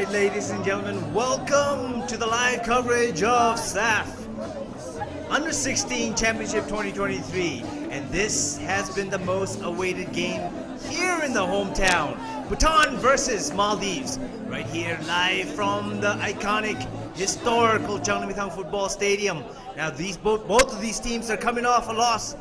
Alright, ladies and gentlemen, welcome to the live coverage of SAFF Under 16 Championship 2023. And this has been the most awaited game here in the hometown. Bhutan versus Maldives. Right here, live from the iconic, historical Changnamithang Football Stadium. Now, both of these teams are coming off a loss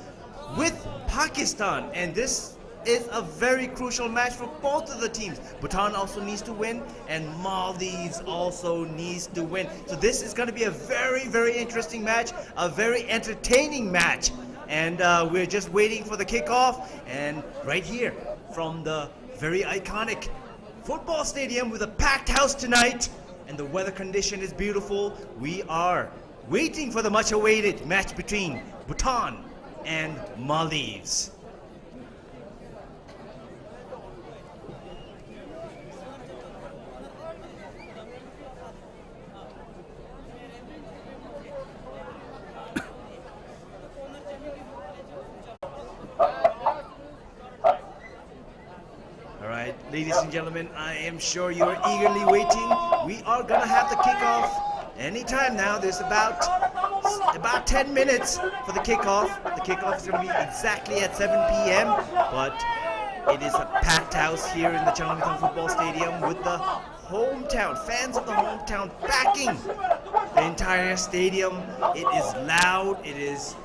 with Pakistan, and this is a very crucial match for both of the teams. Bhutan also needs to win, and Maldives also needs to win. So this is going to be a very, very interesting match, a very entertaining match. And we're just waiting for the kickoff. And right here from the very iconic football stadium with a packed house tonight, and the weather condition is beautiful, we are waiting for the much awaited match between Bhutan and Maldives. Alright, ladies and gentlemen, I am sure you are eagerly waiting. We are gonna have the kickoff anytime now. There's about 10 minutes for the kickoff. The kickoff is gonna be exactly at 7 p.m. But it is a packed house here in the Changnamithang Football Stadium with the hometown, fans of the hometown backing the entire stadium. It is loud, it is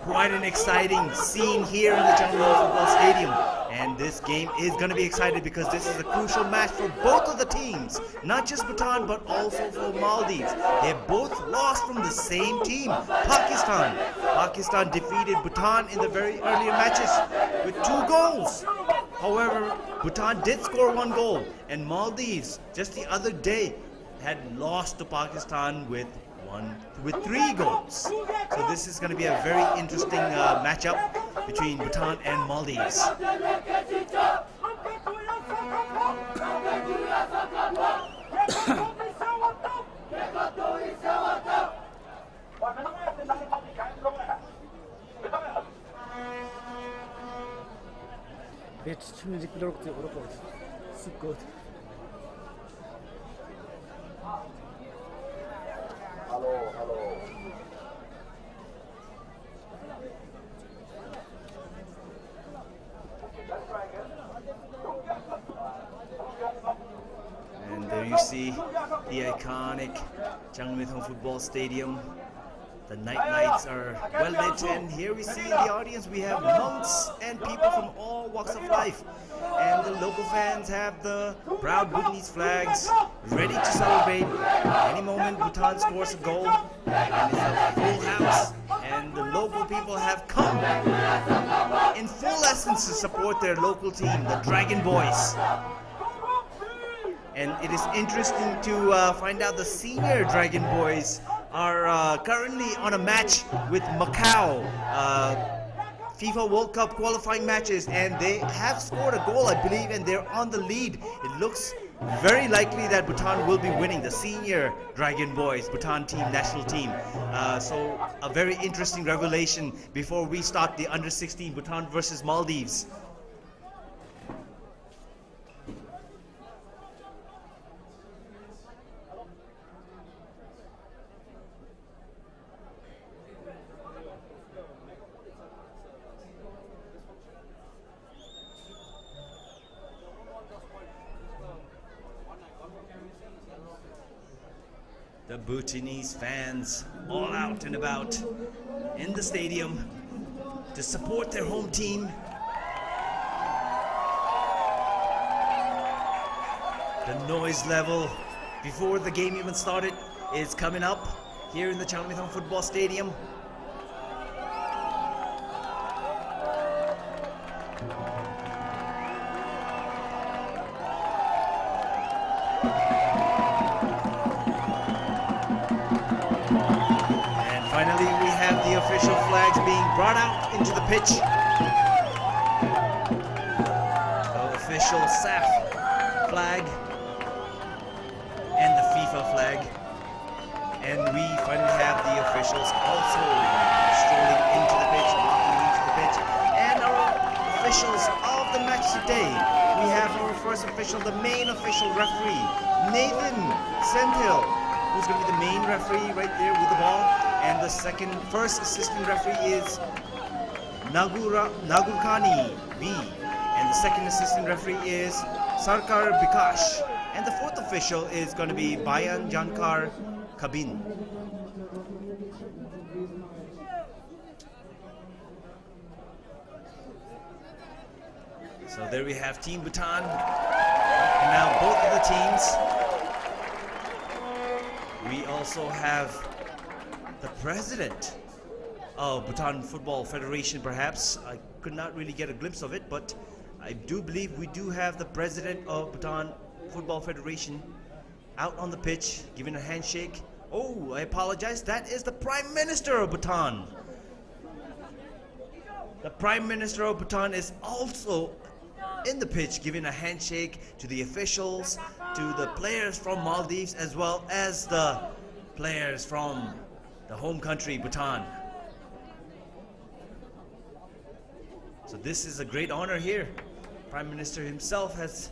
quite an exciting scene here in the Changnamithang Football Stadium. And this game is going to be exciting because this is a crucial match for both of the teams. Not just Bhutan, but also for Maldives. They both lost from the same team, Pakistan. Pakistan defeated Bhutan in the very earlier matches with 2 goals. However, Bhutan did score 1 goal. And Maldives, just the other day, had lost to Pakistan with 3 goals. So this is going to be a very interesting matchup between Bhutan and Maldives. And there you see the iconic Changnamithang Football Stadium. The night lights are well lit, and here we see in the audience we have monks and people from all walks of life. And the local fans have the proud Bhutanese flags ready to celebrate. Any moment Bhutan scores a goal, and it's a full house. And the local people have come in full essence to support their local team, the Dragon Boys. And it is interesting to find out the senior Dragon Boys are currently on a match with Macau, FIFA World Cup qualifying matches, and they have scored a goal, I believe, and they're on the lead. It looks very likely that Bhutan will be winning, the senior Dragon Boys, Bhutan team, national team. So a very interesting revelation before we start the Under 16 Bhutan versus Maldives. The Bhutanese fans all out and about in the stadium to support their home team. The noise level before the game even started is coming up here in the Changnamithang Football Stadium. Finally, we have the official flags being brought out into the pitch. The official SAFF flag and the FIFA flag. And we finally have the officials also strolling into the pitch, walking into the pitch. And our officials of the match today, we have our first official, the main official referee, Nathan Senthil, who's going to be the main referee right there with the ball. And the first assistant referee is Nagurkani B. And the second assistant referee is Sarkar Bikash. And the fourth official is going to be Bayan Jankar Kabin. So there we have Team Bhutan. And now both of the teams. We also have the president of Bhutan Football Federation, perhaps. I could not really get a glimpse of it, but I do believe we do have the president of Bhutan Football Federation out on the pitch, giving a handshake. Oh, I apologize. That is the Prime Minister of Bhutan. The Prime Minister of Bhutan is also in the pitch, giving a handshake to the officials, to the players from Maldives, as well as the players from the home country, Bhutan. So this is a great honor here. Prime Minister himself has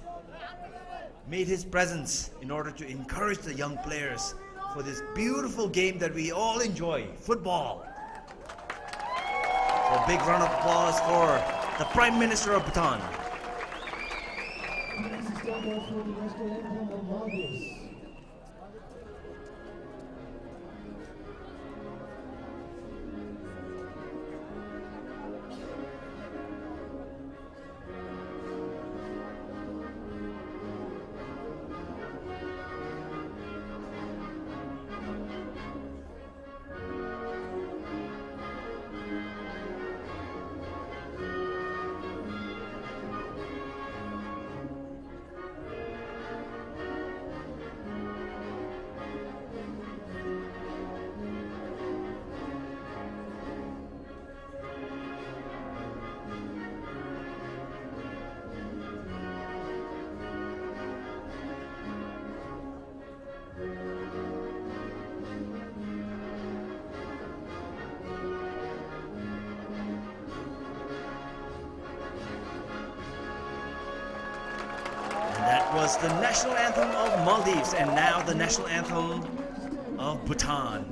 made his presence in order to encourage the young players for this beautiful game that we all enjoy, football. So a big round of applause for the Prime Minister of Bhutan. That was the national anthem of Maldives, and now the national anthem of Bhutan.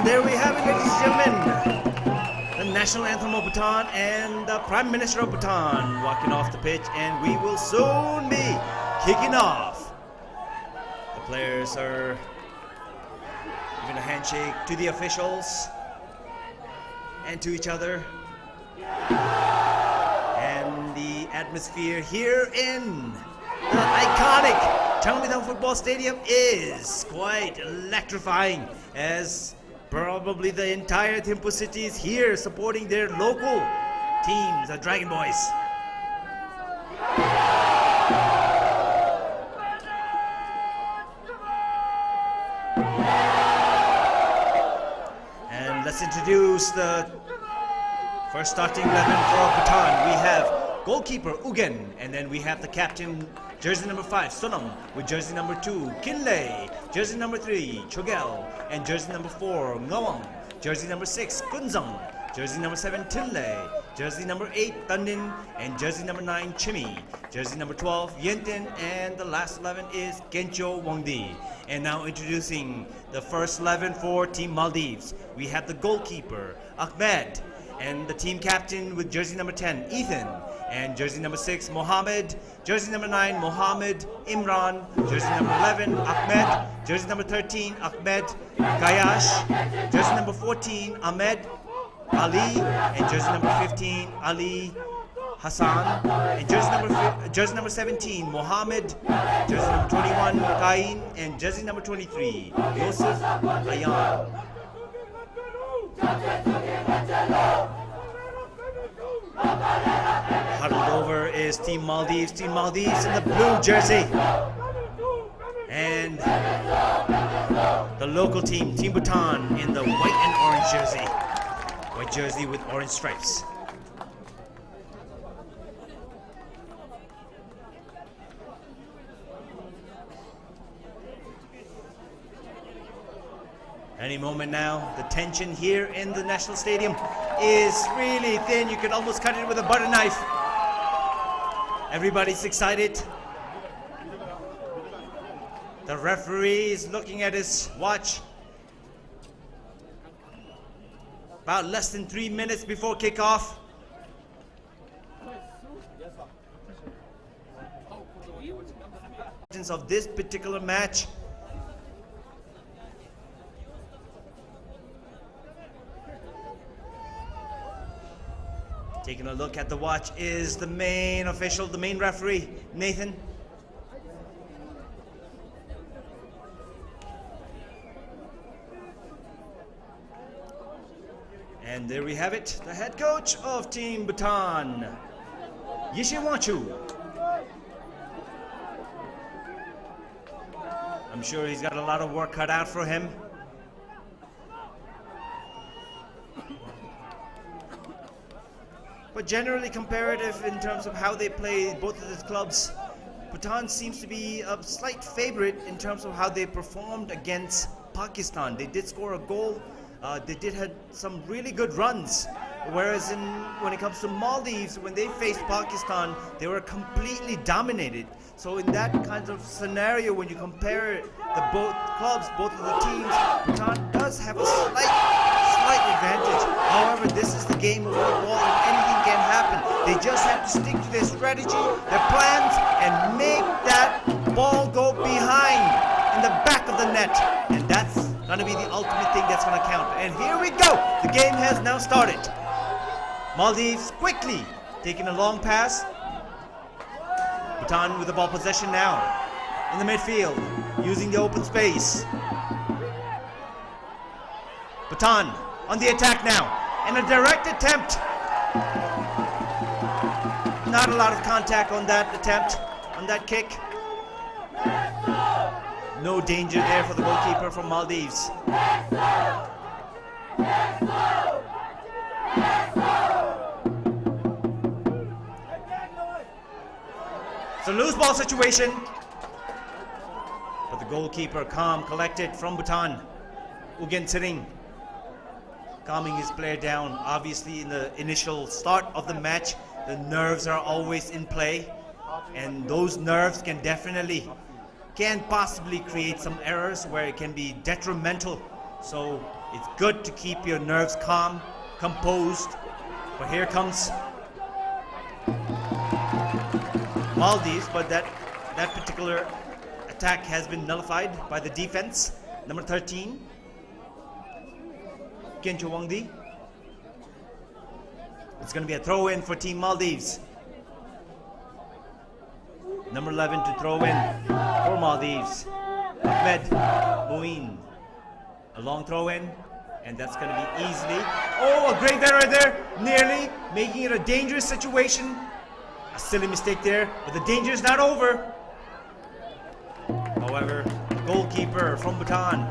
There we have it, ladies and gentlemen. The national anthem of Bhutan and the Prime Minister of Bhutan walking off the pitch, and we will soon be kicking off. The players are giving a handshake to the officials and to each other. And the atmosphere here in the iconic Changmitang Football Stadium is quite electrifying, as probably the entire Thimphu city is here supporting their local teams, the Dragon Boys. And let's introduce the first starting 11 for Bhutan. We have goalkeeper Ugen, and then we have the captain, jersey number 5, Sonam, with jersey number 2, Kinlay, jersey number 3, Chogel, and jersey number 4, Ngawang, jersey number 6, Kunzang, jersey number 7, Tinlay, jersey number 8, Tandin, and jersey number 9, Chimi, jersey number 12, Yentin, and the last 11 is Gencho Wongdi. And now introducing the first 11 for Team Maldives. We have the goalkeeper, Ahmed, and the team captain with jersey number 10, Ethan, and jersey number 6, Mohammed, jersey number 9, Mohammed, Imran, jersey number 11, Ahmed, jersey number 13, Ahmed, Gayash, jersey number 14, Ahmed, Ali, and jersey number 15, Ali Hassan, and jersey number 17, Mohammed, jersey number 21, Kain, and jersey number 23, Yosef Ayan. Huddled over is Team Maldives in the blue jersey. And the local team, Team Bhutan, in the white and orange jersey. White jersey with orange stripes. Any moment now, the tension here in the National Stadium is really thin. You can almost cut it with a butter knife. Everybody's excited. The referee is looking at his watch. About less than 3 minutes before kickoff. Of this particular match. Taking a look at the watch is the main official, the main referee, Nathan. And there we have it, the head coach of Team Bhutan, Yishiwachu. I'm sure he's got a lot of work cut out for him. But generally comparative in terms of how they play both of these clubs, Bhutan seems to be a slight favorite in terms of how they performed against Pakistan. They did score a goal. They did have some really good runs. Whereas when it comes to Maldives, when they faced Pakistan, they were completely dominated. So in that kind of scenario, when you compare the both clubs, both of the teams, Bhutan does have a slight advantage. However, this is the game of football and anything can happen. They just have to stick to their strategy, their plans, and make that ball go behind in the back of the net. And that's going to be the ultimate thing that's going to count. And here we go. The game has now started. Maldives quickly taking a long pass. Bhutan with the ball possession now in the midfield, using the open space. Bhutan on the attack now, and a direct attempt. Not a lot of contact on that attempt, on that kick. No danger there for the goalkeeper from Maldives. It's a loose ball situation. But the goalkeeper, calm, collected from Bhutan, Ugen Tsering, calming his player down. Obviously, in the initial start of the match, the nerves are always in play. And those nerves can possibly create some errors where it can be detrimental. So it's good to keep your nerves calm, composed. But here comes Maldives, but that particular attack has been nullified by the defense. Number 13, Gencho Wongdi. It's going to be a throw-in for Team Maldives. Number 11 to throw in for Maldives, Ahmed Bouin. A long throw-in, and that's going to be easily. Oh, a great error right there, nearly making it a dangerous situation. A silly mistake there, but the danger is not over. However, the goalkeeper from Bhutan,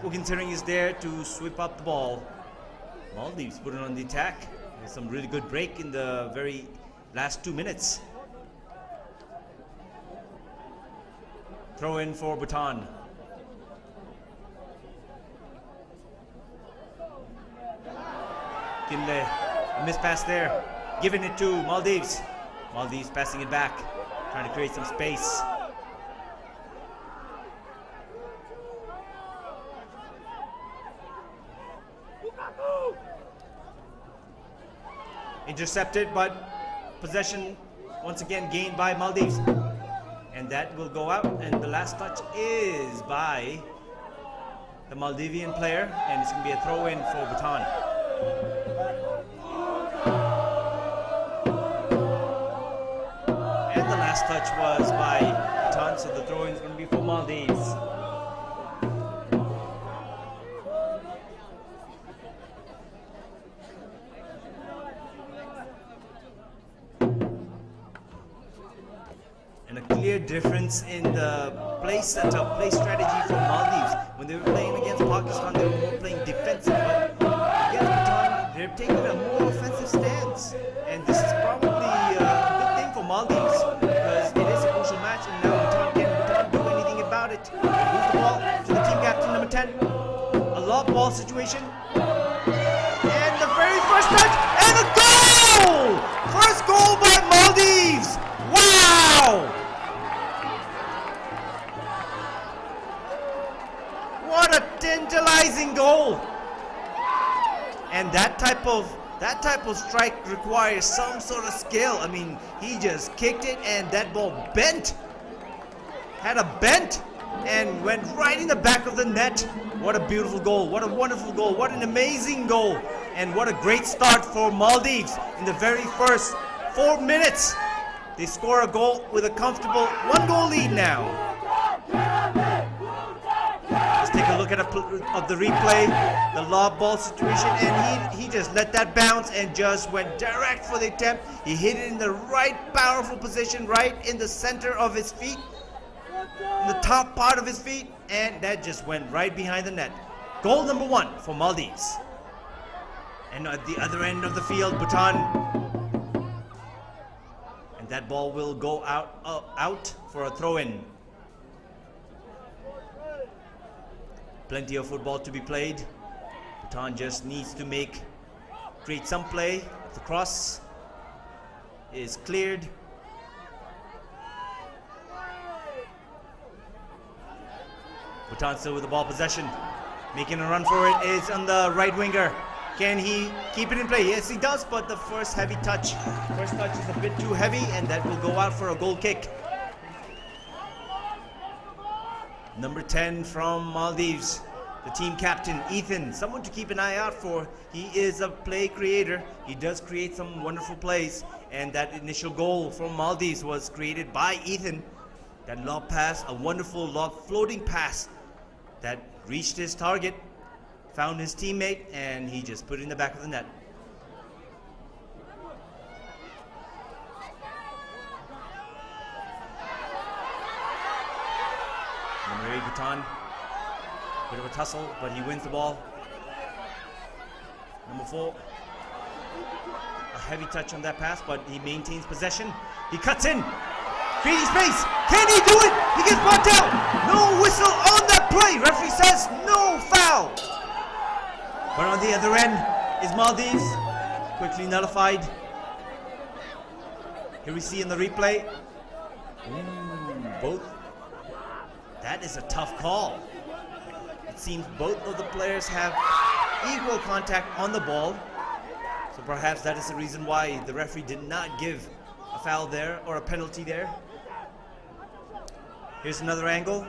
Ugen Tsering, is there to sweep up the ball. Maldives put it on the attack. There's some really good break in the very last 2 minutes. Throw in for Bhutan. Kinle A missed pass there. Giving it to Maldives. Maldives passing it back. Trying to create some space. Intercepted, but possession once again gained by Maldives. And that will go out, and the last touch is by the Maldivian player, and it's going to be a throw-in for Bhutan. And the last touch was by Bhutan, so the throw-in is going to be for Maldives. And a clear difference in the play setup, play strategy for Maldives. When they were playing against Pakistan, they were more playing defensive, but against Bhutan, they're taking a more offensive stance. And this is probably a good thing for Maldives, because it is a crucial match, and now Bhutan can't do anything about it. Move the ball to the team captain, number 10. A lob ball situation. And the very first touch, and a goal! First goal by Maldives! Wow! What a tantalizing goal! And that type of strike requires some sort of skill. I mean, he just kicked it and that ball bent. Had a bent and went right in the back of the net. What a beautiful goal. What a wonderful goal. What an amazing goal. And what a great start for Maldives in the very first 4 minutes. They score a goal with a comfortable 1-goal lead now. Let's take a look at the replay, the lob ball situation, and he just let that bounce and just went direct for the attempt. He hit it in the right powerful position, right in the center of his feet, in the top part of his feet, and that just went right behind the net. Goal number 1 for Maldives. And at the other end of the field, Bhutan. And that ball will go out for a throw-in. Plenty of football to be played. Bhutan just needs to create some play. The cross is cleared. Bhutan still with the ball possession. Making a run for it is on the right winger. Can he keep it in play? Yes, he does, but the first touch is a bit too heavy, and that will go out for a goal kick. Number 10 from Maldives, the team captain, Ethan, someone to keep an eye out for. He is a play creator. He does create some wonderful plays, and that initial goal from Maldives was created by Ethan. That lob pass, a wonderful lob floating pass that reached his target, found his teammate, and he just put it in the back of the net. Number 8, Bhutan. Bit of a tussle, but he wins the ball. Number 4. A heavy touch on that pass, but he maintains possession. He cuts in. Creating space. Can he do it? He gets brought down. No whistle on that play. Referee says no foul. But on the other end is Maldives. Quickly nullified. Here we see in the replay. Both. That is a tough call. It seems both of the players have equal contact on the ball. So perhaps that is the reason why the referee did not give a foul there or a penalty there. Here's another angle.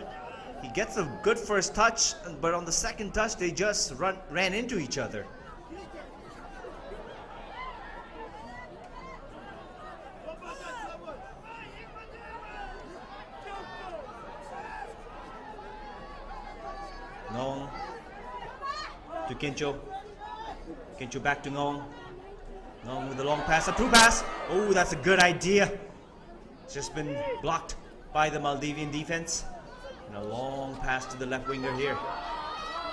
He gets a good first touch, but on the second touch, they just ran into each other. Ngong to Kincho. Kincho back to Ngong. Ngong with the long pass, a through pass. Oh, that's a good idea. It's just been blocked by the Maldivian defense. And a long pass to the left winger here.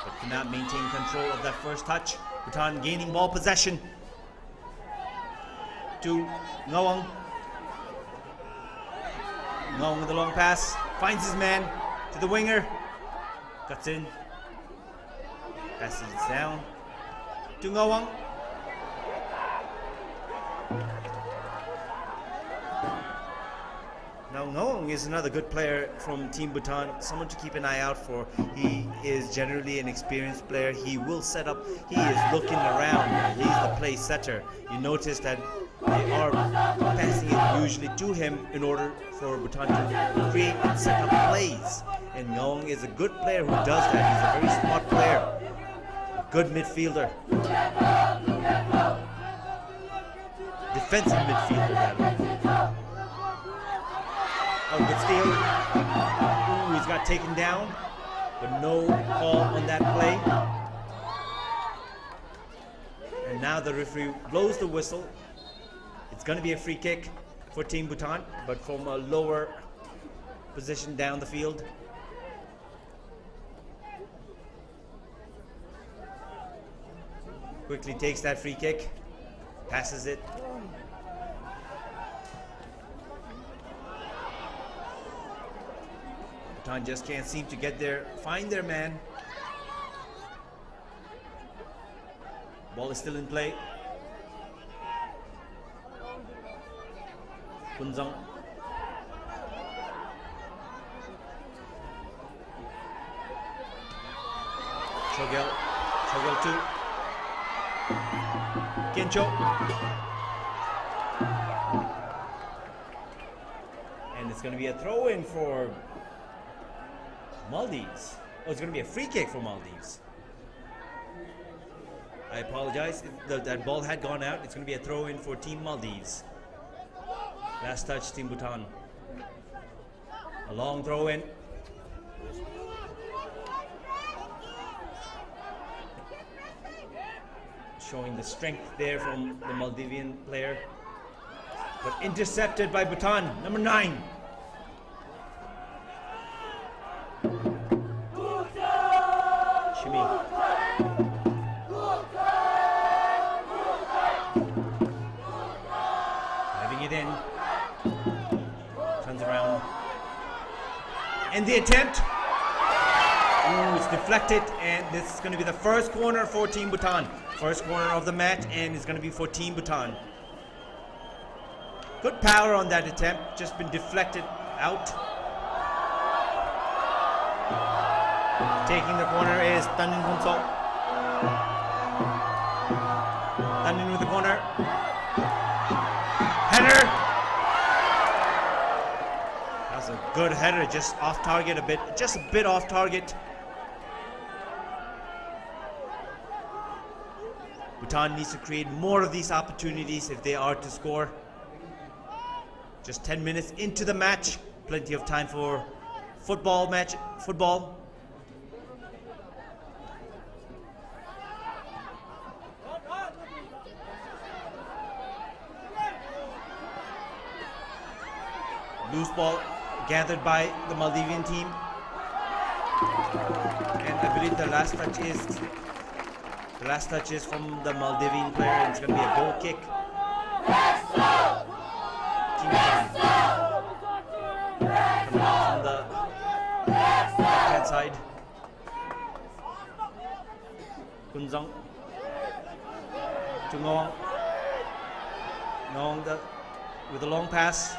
But cannot maintain control of that first touch. Bhutan gaining ball possession. To Ngawang. Ngawang with the long pass. Finds his man to the winger. Cuts in. Passes it down to Ngawang. Ngong is another good player from Team Bhutan, someone to keep an eye out for. He is generally an experienced player. He will set up, he is looking around, he's the play setter. You notice that they are passing it usually to him in order for Bhutan to create and set up plays. And Ngong is a good player who does that. He's a very smart player, good midfielder. Defensive midfielder, rather. Oh, good steal. Ooh, he's got taken down, but no call on that play. And now the referee blows the whistle. It's going to be a free kick for Team Bhutan, but from a lower position down the field. Quickly takes that free kick, passes it. Bhutan just can't seem to get there, find their man. Ball is still in play. Kunzang. Chogel. Chogel 2. Kencho. And it's going to be a throw in for Maldives. Oh, it's going to be a free kick for Maldives. I apologize. That ball had gone out. It's going to be a throw in for Team Maldives. Last touch, Team Bhutan. A long throw in. Showing the strength there from the Maldivian player. But intercepted by Bhutan, number 9. Shimi. Having it in. Turns around. And the attempt. Ooh, it's deflected, and this is going to be the first corner for Team Bhutan. First corner of the match, and it's going to be for Team Bhutan. Good power on that attempt, just been deflected out. Taking the corner is Tanin Hunsol. Tanin with the corner. Header! That's a good header, just off target a bit, just a bit off target. Bhutan needs to create more of these opportunities if they are to score. Just 10 minutes into the match, plenty of time for football. Loose ball gathered by the Maldivian team. And I believe the last touch is from the Maldivian player, and it's going to be a goal kick. Team Bhutan. From the left-hand side. Kunzang to Ngong. Ngong with a long pass.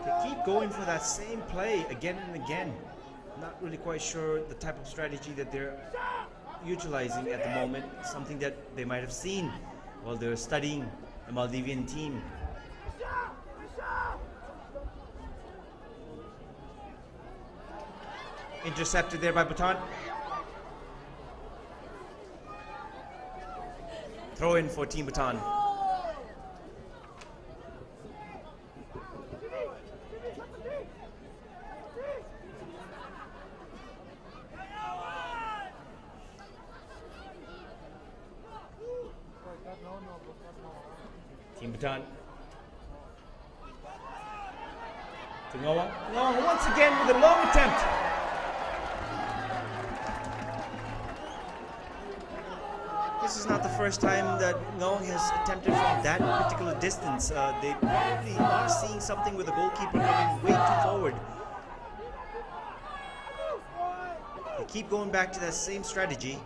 They keep going for that same play again and again. Not really quite sure the type of strategy that they're utilizing at the moment. Something that they might have seen while they're studying the Maldivian team. Intercepted there by Bhutan. Throw in for Team Bhutan. Team Bhutan. To Ngong. Ngong once again with a long attempt. This is not the first time that Ngong has attempted from that particular distance. They probably are seeing something with the goalkeeper coming way too forward. They keep going back to that same strategy.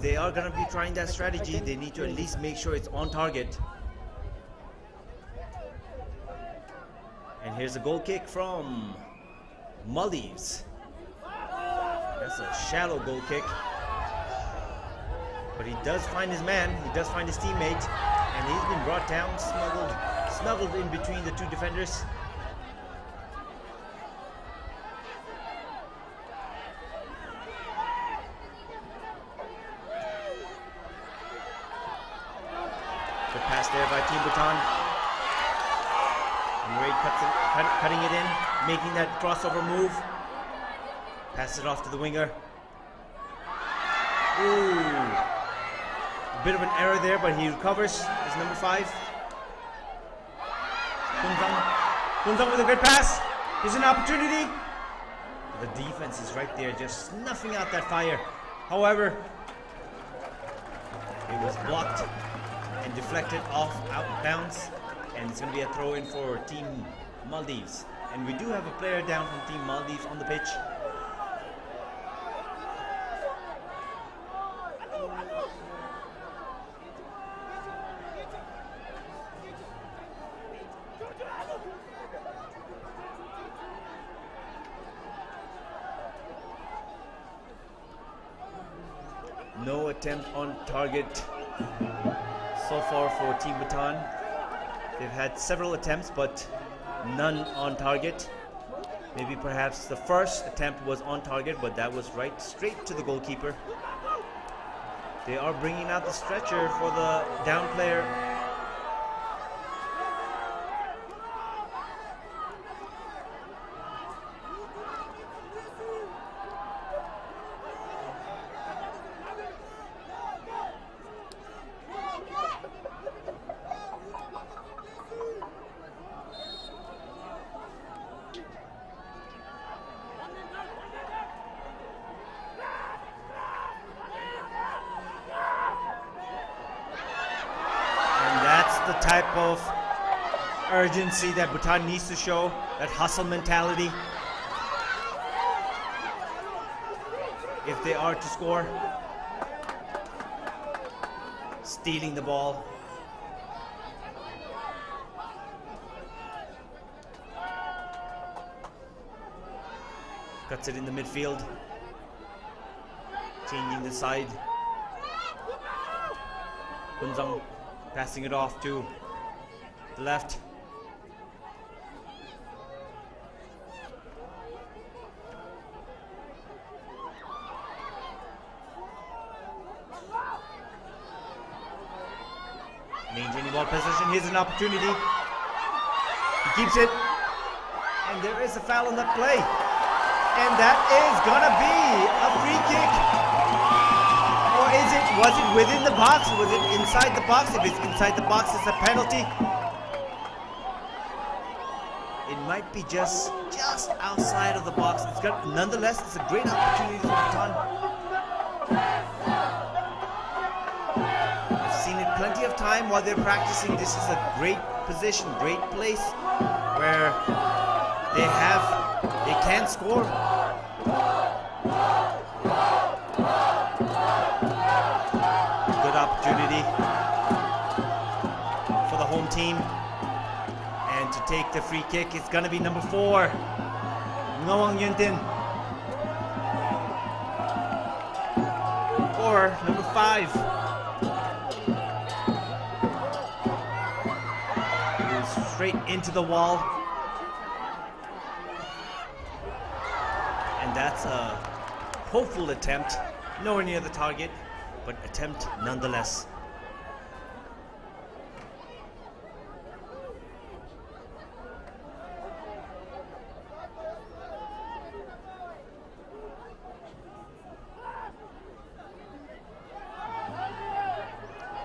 they are going to be trying that strategy, they need to at least make sure it's on target. And here's a goal kick from Maldives. That's a shallow goal kick. But he does find his man, he does find his teammate, and he's been brought down, smuggled in between the two defenders. Good pass there by Team Bhutan. And Ray cutting it in, making that crossover move. Pass it off to the winger. Ooh. A bit of an error there, but he recovers. It's number 5. Kunzang with a good pass. Here's an opportunity. The defense is right there, just snuffing out that fire. However, it was blocked and deflected off out of bounds, and it's going to be a throw in for Team Maldives. And we do have a player down from Team Maldives on the pitch. No attempt on target so far for Team Bhutan. They've had several attempts, but none on target. Maybe perhaps the first attempt was on target, but that was right straight to the goalkeeper. They are bringing out the stretcher for the down player. The type of urgency that Bhutan needs to show, that hustle mentality, if they are to score. Stealing the ball. Cuts it in the midfield. Changing the side. Kunzang passing it off to the left. Maintaining ball possession. Here's an opportunity. He keeps it. And there is a foul on that play. And that is gonna be a free kick. Or was it within the box? Was it inside the box? If it's inside the box, it's a penalty. It might be just outside of the box. Nonetheless, it's a great opportunity for Bhutan. I've seen it plenty of time while they're practicing. This is a great position, great place where they can score. Opportunity for the home team, and to take the free kick is going to be number 4, Ngawang Yuntin, or number 5, goes straight into the wall, and that's a hopeful attempt, nowhere near the target, but attempt nonetheless.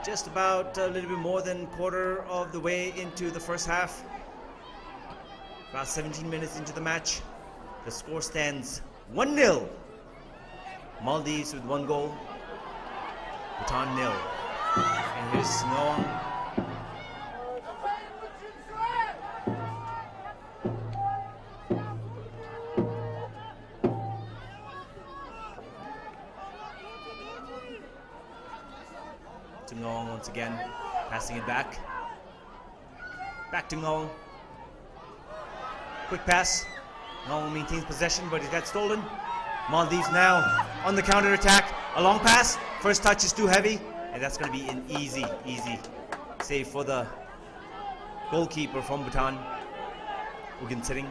Just about a little bit more than quarter of the way into the first half. About 17 minutes into the match. The score stands 1-0. Maldives with 1 goal. Bhutan 0. And here's Ngawang. once again, passing it back. Back to Ngong. Quick pass. Ngong maintains possession, but it got stolen. Maldives now on the counter attack. A long pass. First touch is too heavy, and that's going to be an easy save for the goalkeeper from Bhutan. Ugin sitting,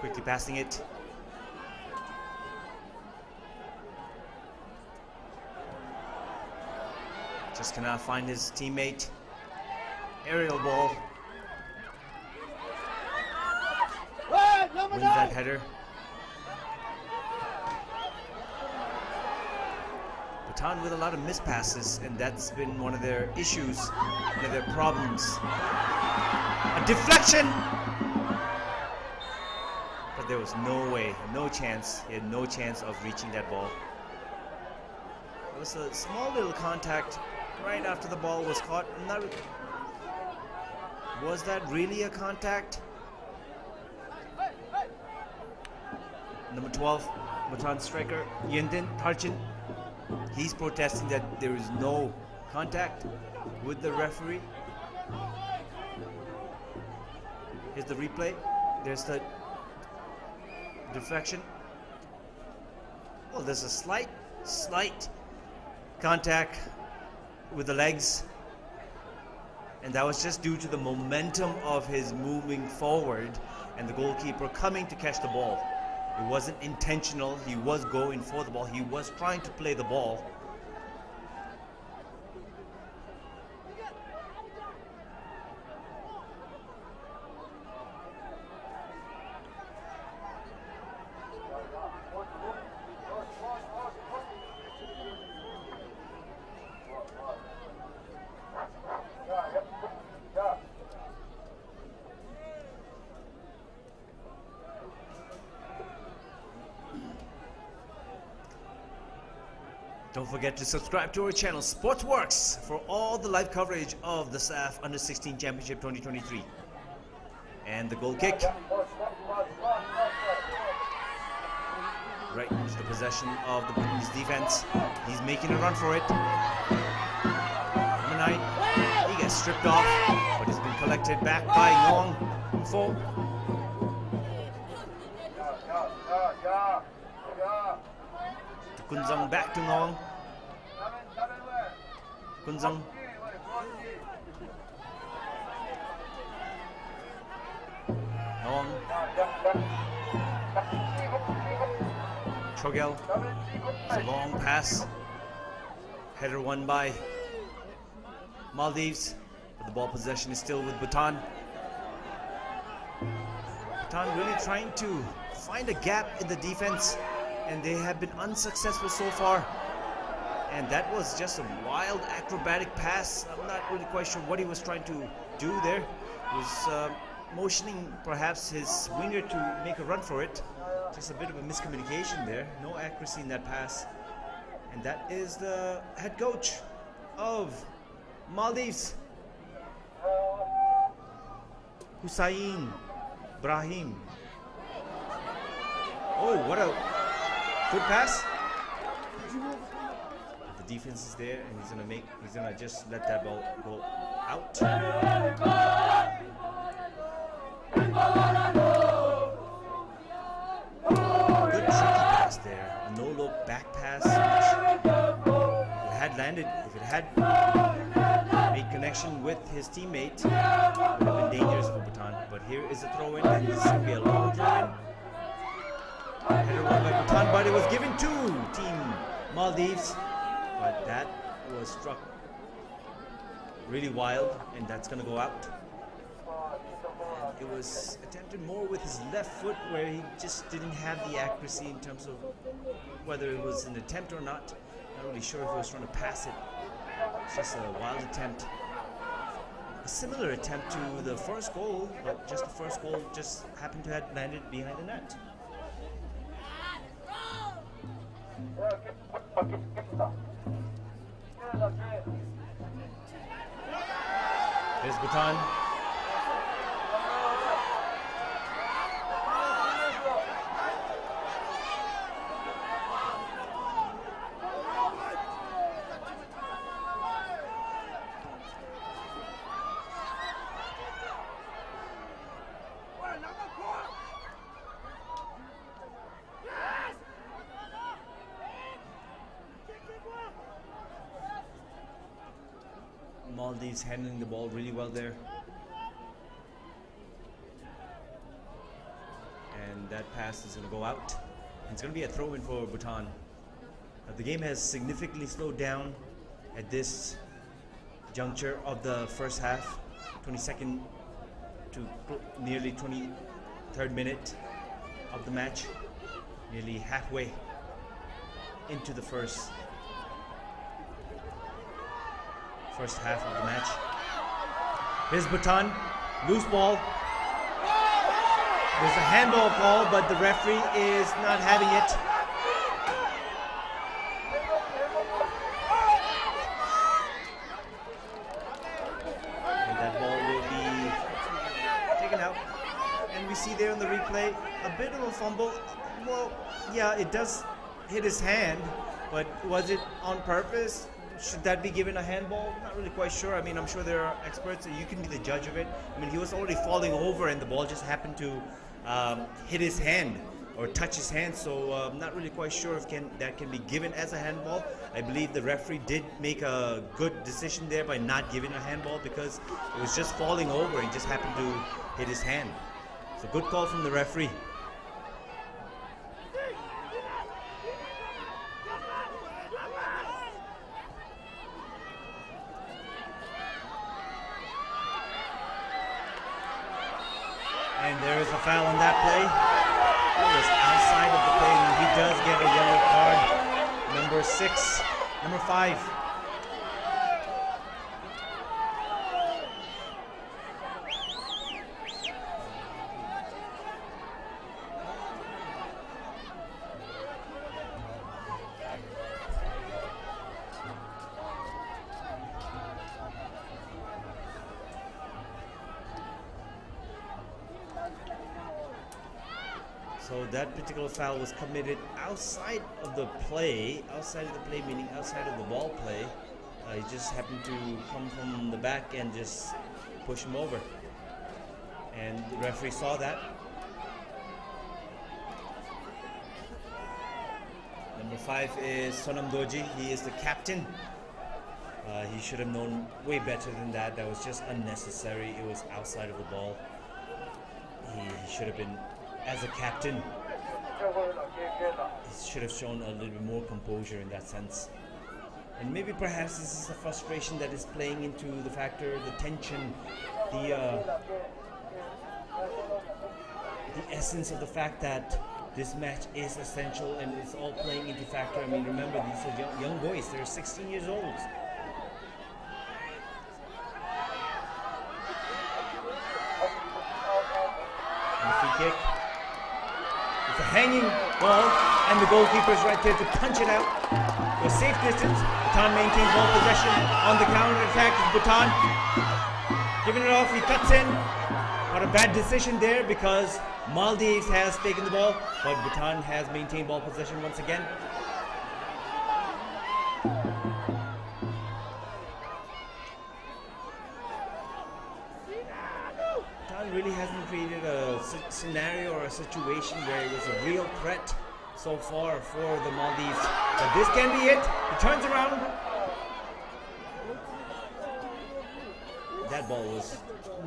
quickly passing it. Just cannot find his teammate. Aerial ball. Wins that header. Bhutan with a lot of missed passes, and that's been one of their issues, one of their problems. A deflection! But there was no way, no chance. He had no chance of reaching that ball. It was a small little contact right after the ball was caught. Was that really a contact? Number 12, Bhutan striker, Yendin Tarchin. He's protesting that there is no contact with the referee. Here's the replay. There's the deflection. Well, there's a slight contact with the legs. And that was just due to the momentum of his moving forward and the goalkeeper coming to catch the ball. It wasn't intentional. He was going for the ball. He was trying to play the ball. Don't forget to subscribe to our channel, Sportzworkz, for all the live coverage of the SAFF Under-16 Championship 2023. And the goal kick. Right into the possession of the Bhutanese defense. He's making a run for it. Number 9, he gets stripped off, but it's been collected back by Ngong. 4. Kunzang back to Ngong. Kunzang. Ngong. Chogel. It's a long pass. Header won by Maldives, but the ball possession is still with Bhutan. Bhutan really trying to find a gap in the defense, and they have been unsuccessful so far. And that was just a wild acrobatic pass. I'm not really quite sure what he was trying to do there. He was motioning perhaps his winger to make a run for it. Just a bit of a miscommunication there. No accuracy in that pass. And that is the head coach of Maldives, Hussein Brahim. Oh, what a good pass. The defense is there, and he's gonna just let that ball go out. Good tricky pass there. A no-look back pass. If it had landed, if it had made connection with his teammate, it would have been dangerous for Bhutan. But here is a throw-in, and this is gonna be a long throw-in. Header won by Bhutan, but it was given to Team Maldives. But that was struck really wild, and that's going to go out. And it was attempted more with his left foot, where he just didn't have the accuracy in terms of whether it was an attempt or not. Not really sure if he was trying to pass it. It's just a wild attempt. A similar attempt to the first goal, but just the first goal just happened to have landed behind the net. Here's Bhutan. Maldives handling the ball really well there. And that pass is going to go out. It's going to be a throw-in for Bhutan. The game has significantly slowed down at this juncture of the first half. 22nd to nearly 23rd minute of the match. Nearly halfway into the first half of the match. Here's Bhutan, loose ball. There's a handball call, but the referee is not having it. And that ball will be taken out. And we see there on the replay, a bit of a fumble. Well, yeah, it does hit his hand, but was it on purpose? Should that be given a handball? Not really quite sure. I mean, I'm sure there are experts, so you can be the judge of it. I mean, he was already falling over and the ball just happened to hit his hand or touch his hand, so I'm not really quite sure if that can be given as a handball. I believe the referee did make a good decision there by not giving a handball because it was just falling over. He just happened to hit his hand. So good call from the referee. And there is a foul on that play. It was outside of the play, and he does get a yellow card. Number 5. So that particular foul was committed outside of the play, meaning outside of the ball play. He just happened to come from the back and just push him over. And the referee saw that. Number 5 is Sonam Doji. He is the captain. He should have known way better than that. That was just unnecessary. It was outside of the ball. He should have been, as a captain, he should have shown a little bit more composure in that sense. And maybe perhaps this is the frustration that is playing into the factor, the tension, the essence of the fact that this match is essential and it's all playing into factor. I mean, remember, these are young boys. They're 16 years old. And the free kick. It's a hanging ball, and the goalkeeper's right there to punch it out. To a safe distance. Bhutan maintains ball possession on the counter attack. Bhutan giving it off. He cuts in. Not a bad decision there because Maldives has taken the ball, but Bhutan has maintained ball possession once again. Bhutan really hasn't created a scenario or a situation where it was a real threat so far for the Maldives. But this can be it. He turns around. That ball was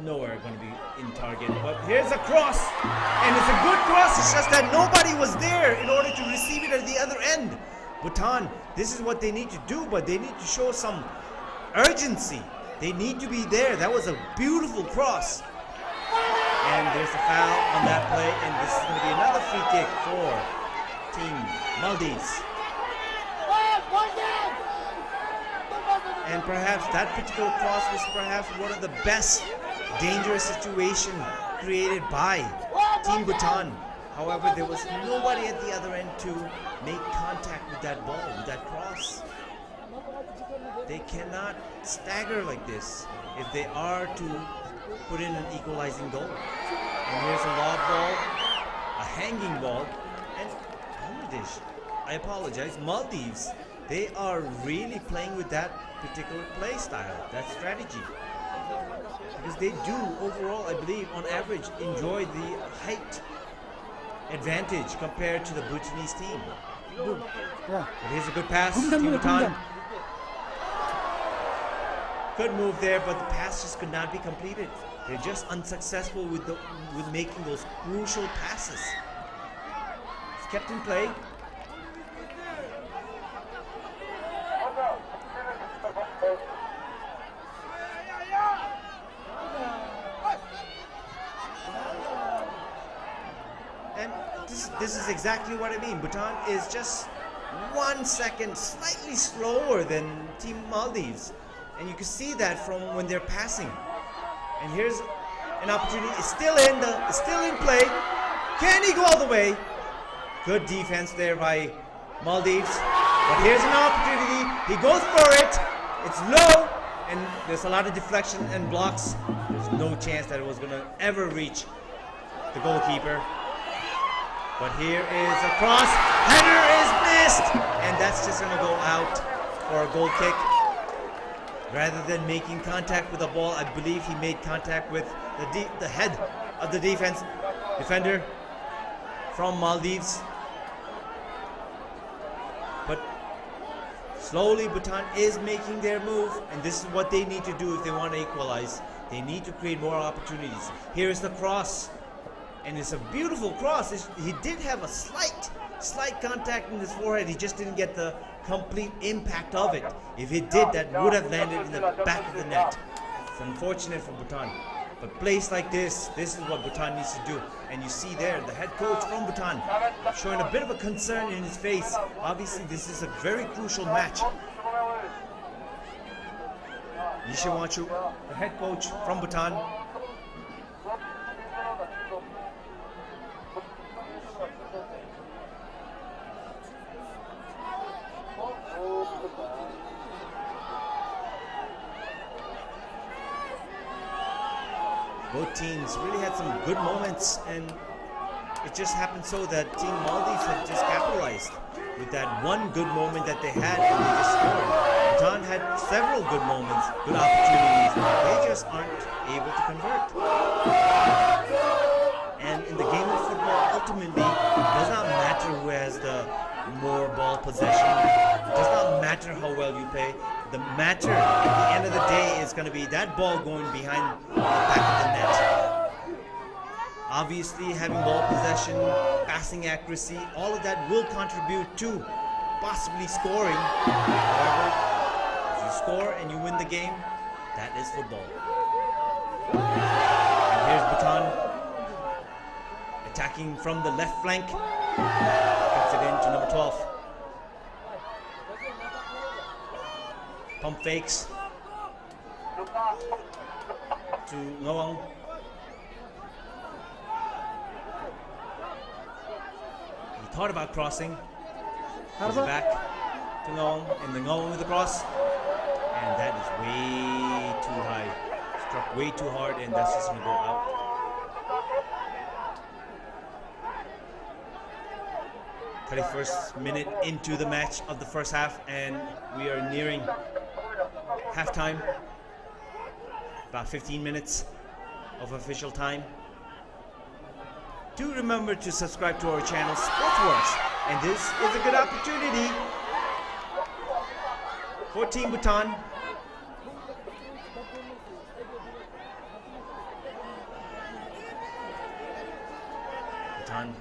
nowhere going to be in target, but here's a cross, and it's a good cross. It's just that nobody was there in order to receive it at the other end. Bhutan, this is what they need to do, but they need to show some urgency. They need to be there. That was a beautiful cross, and there's a foul on that play, and this is going to be another free kick for Team Maldives. And perhaps that particular cross was perhaps one of the best dangerous situations created by Team Bhutan. However, there was nobody at the other end to make contact with that ball, with that cross. They cannot stagger like this if they are to put in an equalizing goal. And here's a lob ball, a hanging ball, and Bangladesh, I apologize, Maldives, they are really playing with that particular play style, that strategy. Because they do overall, I believe, on average, enjoy the height advantage compared to the Bhutanese team. But here's a good pass, Team Bhutan. Good move there, but the pass just could not be completed. They're just unsuccessful with making those crucial passes. It's kept in play. And this is exactly what I mean. Bhutan is just 1 second slightly slower than Team Maldives. And you can see that from when they're passing. And here's an opportunity. It's still in play. Can he go all the way? Good defense there by Maldives. But here's an opportunity. He goes for it. It's low, and there's a lot of deflection and blocks. There's no chance that it was gonna ever reach the goalkeeper. But here is a cross. Header is missed, and that's just gonna go out for a goal kick. Rather than making contact with the ball, I believe he made contact with the head of the defender from Maldives. But slowly Bhutan is making their move, and this is what they need to do if they want to equalize. They need to create more opportunities. Here's the cross, and it's a beautiful cross. He did have a slight contact in his forehead. He just didn't get the complete impact of it. If he did, that would have landed in the back of the net. It's unfortunate for Bhutan. But plays like this is what Bhutan needs to do. And you see there, the head coach from Bhutan showing a bit of a concern in his face. Obviously, this is a very crucial match. Yishiwachu, the head coach from Bhutan. Both teams really had some good moments, and it just happened so that Team Maldives had just capitalized with that one good moment that they had, and they just scored. Bhutan had several good moments, good opportunities. They just aren't able to convert. And in the game of football, ultimately, it does not matter who has the more ball possession. It does not matter how well you play. The matter at the end of the day is going to be that ball going behind the back of the net. Obviously, having ball possession, passing accuracy, all of that will contribute to possibly scoring. However, if you score and you win the game, that is football. And here's Bhutan attacking from the left flank. Gets it into number 12. Pump fakes to Ngawang. He thought about crossing. He's back to Ngawang, and the Ngawang with the cross. And that is way too high. Struck way too hard, and that's just going to go out. First minute into the match of the first half, and we are nearing halftime. About 15 minutes of official time. Do remember to subscribe to our channel, Sportzworkz, and this is a good opportunity for Team Bhutan. Bhutan.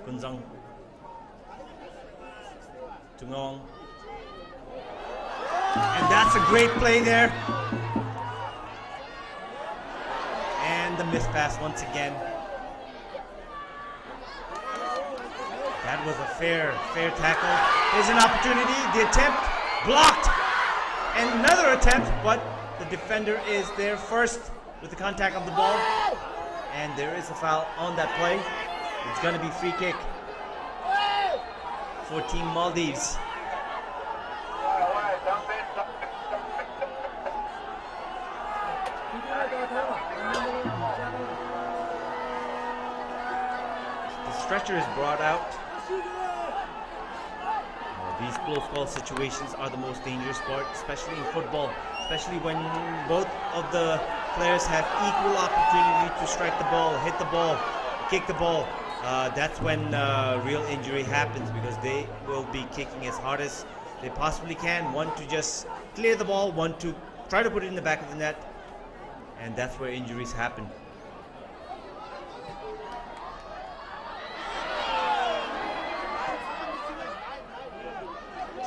Kunzang. Tungong. And that's a great play there. And the missed pass once again. That was a fair tackle. Here's an opportunity. The attempt blocked. And another attempt, but the defender is there first with the contact of the ball. And there is a foul on that play. It's going to be free kick for Team Maldives. The stretcher is brought out. These close call situations are the most dangerous part, especially in football, especially when both of the players have equal opportunity to strike the ball, hit the ball, kick the ball. That's when real injury happens, because they will be kicking as hard as they possibly can. One to just clear the ball, one to try to put it in the back of the net. And that's where injuries happen.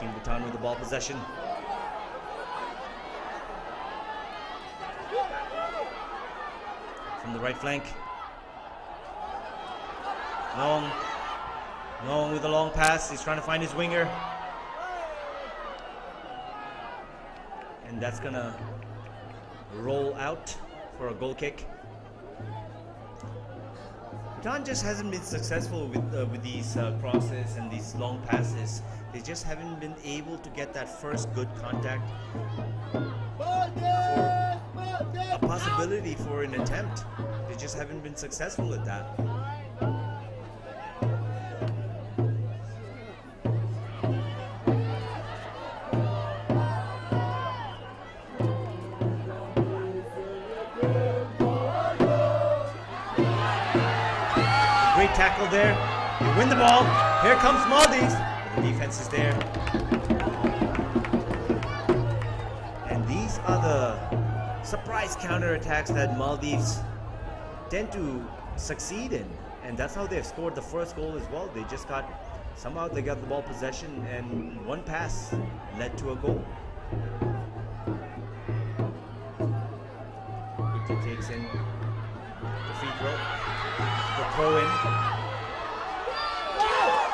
Team Bhutan with the ball possession. From the right flank. Long with a long pass. He's trying to find his winger. And that's gonna roll out for a goal kick. Bhutan just hasn't been successful with these crosses and these long passes. They just haven't been able to get that first good contact for a possibility for an attempt. They just haven't been successful at that. Great tackle there. They win the ball. Here comes Maldives. The defense is there. And these are the surprise counterattacks that Maldives tend to succeed in. And that's how they've scored the first goal as well. They just somehow they got the ball possession and one pass led to a goal. Bhutan takes in the free throw. The throw in.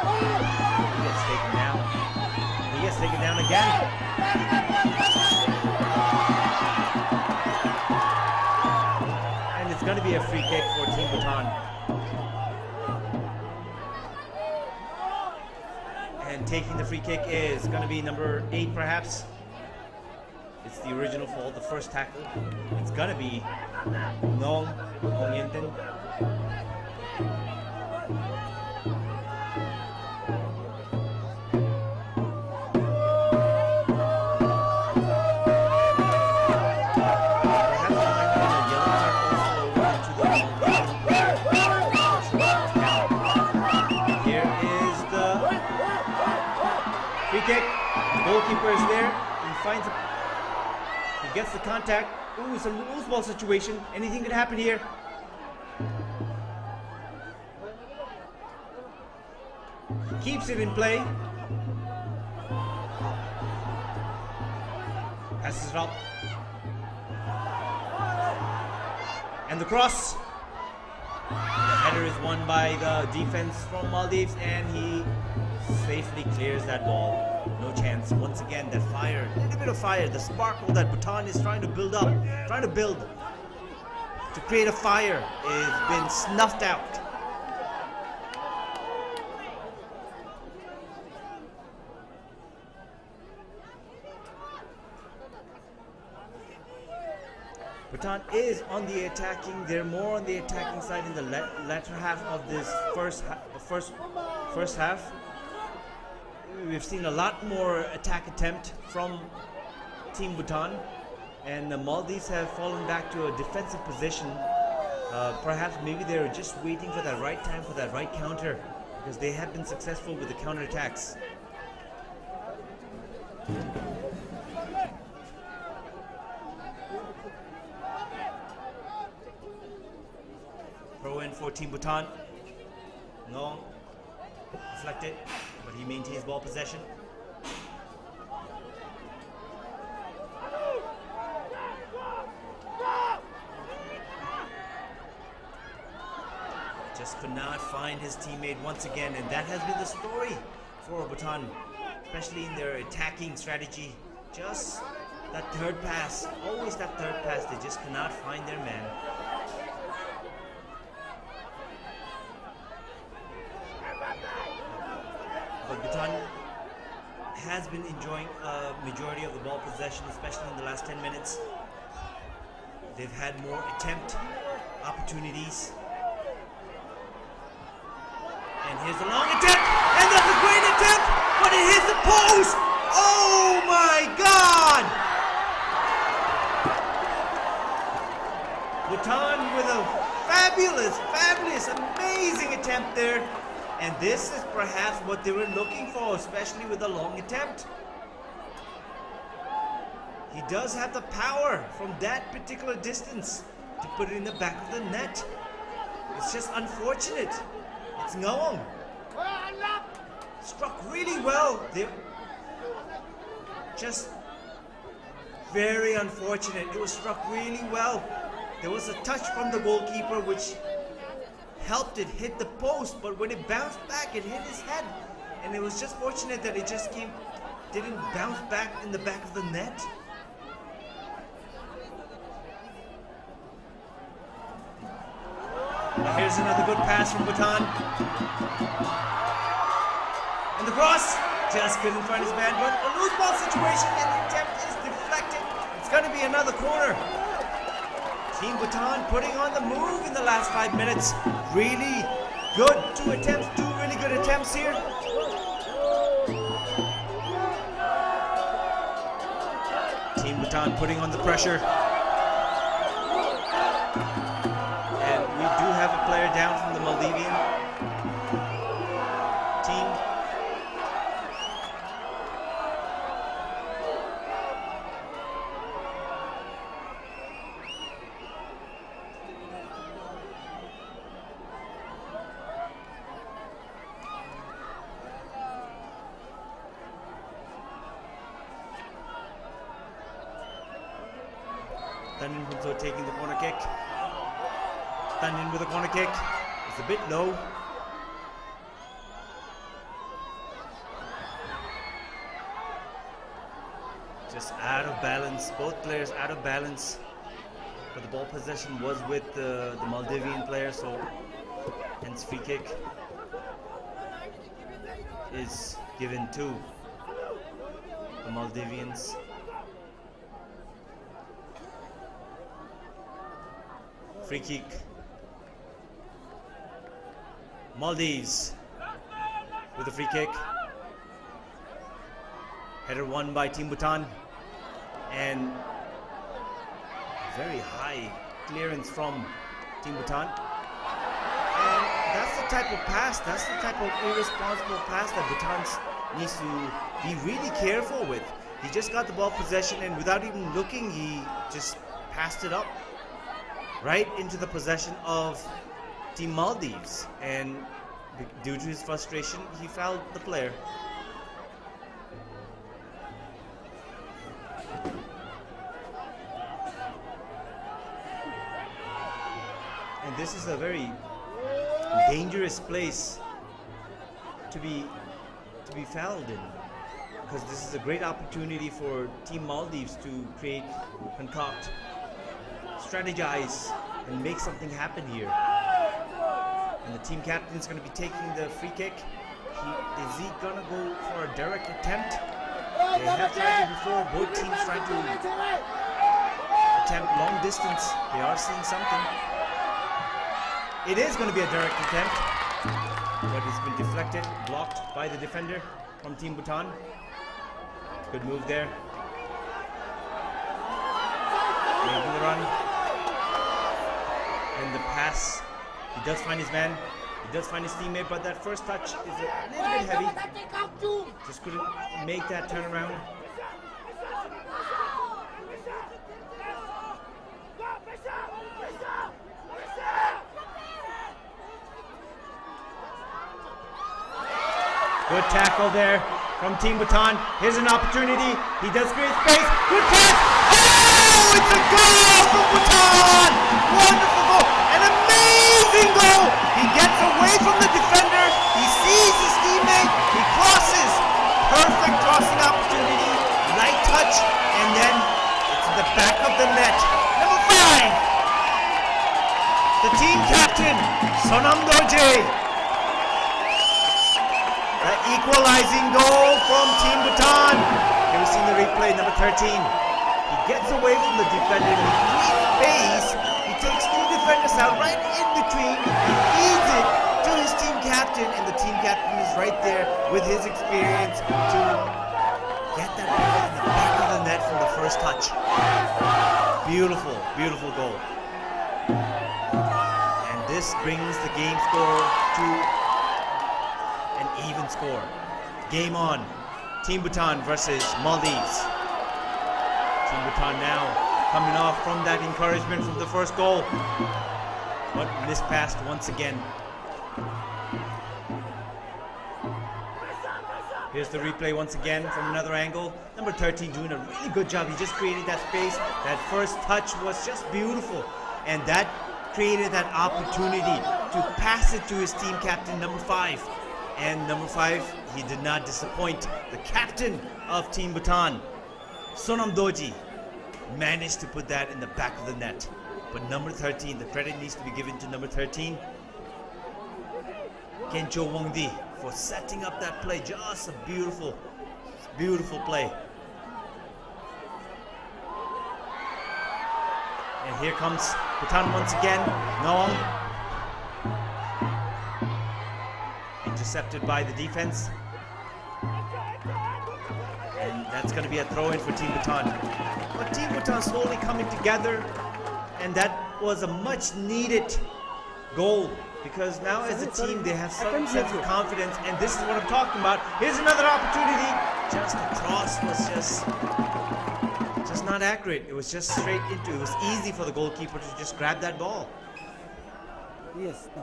He gets taken down. He gets taken down again. And it's going to be a free kick for Team Bhutan. And taking the free kick is going to be number 8 perhaps. It's the original fault, the first tackle. It's going to be Ngong Yinten. Kick. The goalkeeper is there. He gets the contact. Ooh, it's a loose ball situation. Anything could happen here. He keeps it in play. Passes it up. And the cross. The header is won by the defense from Maldives, and he safely clears that ball. No chance. Once again, that fire, a little bit of fire, the sparkle that Bhutan is trying to build up, to create a fire, has been snuffed out. Bhutan is on the attacking. They're more on the attacking side in the latter half of this first half. We've seen a lot more attack attempt from Team Bhutan, and the Maldives have fallen back to a defensive position. Perhaps maybe they're just waiting for that right time, for that right counter, because they have been successful with the counterattacks. Throw in for Team Bhutan. No. Deflected, but he maintains ball possession. Just could not find his teammate once again, and that has been the story for Bhutan, especially in their attacking strategy. Just that third pass, always that third pass, they just cannot find their man. But Bhutan has been enjoying a majority of the ball possession, especially in the last 10 minutes. They've had more attempt opportunities. And here's a long attempt, and that's a great attempt, but it hits the post! Oh my God! Bhutan with a fabulous, amazing attempt there. And this is perhaps what they were looking for, especially with a long attempt. He does have the power from that particular distance to put it in the back of the net. It's just unfortunate. It's Ngawang. Struck really well. Just very unfortunate. It was struck really well. There was a touch from the goalkeeper which helped it hit the post, but when it bounced back, it hit his head. And it was just fortunate that it just didn't bounce back in the back of the net. Here's another good pass from Bhutan. And the cross just couldn't find his man, but a loose ball situation and the attempt is deflected. It's going to be another corner. Team Bhutan putting on the move in the last 5 minutes. Really good. Two really good attempts here. Team Bhutan putting on the pressure. And we do have a player down from the Maldivian team. Tanin Hunso taking the corner kick. Tanin with a corner kick. It's a bit low. Just out of balance. Both players out of balance. But the ball possession was with the Maldivian player, so hence free kick is given to the Maldivians. Free kick. Maldives with a free kick. Header won by Team Bhutan. And very high clearance from Team Bhutan. And that's the type of pass, that's the type of irresponsible pass that Bhutan needs to be really careful with. He just got the ball possession and without even looking, he just passed it up right into the possession of Team Maldives, and due to his frustration, he fouled the player. And this is a very dangerous place to be fouled in, because this is a great opportunity for Team Maldives to concoct, strategize, and make something happen here. And the team captain is going to be taking the free kick. Is he going to go for a direct attempt? They have tried it before. Both teams trying to attempt long distance. They are seeing something. It is going to be a direct attempt, but it's been deflected, blocked by the defender from Team Bhutan. Good move there. Making the run. And the pass, he does find his man, he does find his teammate, but that first touch is a little bit heavy. Just couldn't make that turnaround. Good tackle there from Team Bhutan. Here's an opportunity. He does create space. Good pass. Oh, it's a goal from Bhutan. Wonderful goal. An amazing goal. He gets away from the defender. He sees his teammate. He crosses. Perfect crossing opportunity. Light touch. And then it's in the back of the net. Number 5. The team captain, Sonam Dorje. The equalizing goal from Team Bhutan. Here we've seen the replay, number 13. He gets away from the defender. He creates space. He takes 2 defenders out right in between. He feeds it to his team captain, and the team captain is right there with his experience to get that ball in the back of the net from the first touch. Beautiful, beautiful goal. And this brings the game score to an even score. Game on. Team Bhutan versus Maldives. Team Bhutan now coming off from that encouragement from the first goal, but mispassed once again. Here's the replay once again from another angle. Number 13 doing a really good job. He just created that space. That first touch was just beautiful. And that created that opportunity to pass it to his team captain, number 5. And number 5, he did not disappoint. The captain of Team Bhutan, Sonam Doji, managed to put that in the back of the net. But number 13, the credit needs to be given to number 13, Kencho Wongdi, for setting up that play. Just a beautiful, beautiful play. And here comes Bhutan once again. Ngawang. Intercepted by the defense. And that's going to be a throw-in for Team Bhutan. But Team Bhutan slowly coming together. And that was a much-needed goal. Because now as a team, they have some sense of confidence, and this is what I'm talking about. Here's another opportunity. Just the cross was just not accurate. It was just straight into. It was easy for the goalkeeper to just grab that ball. Yes. No.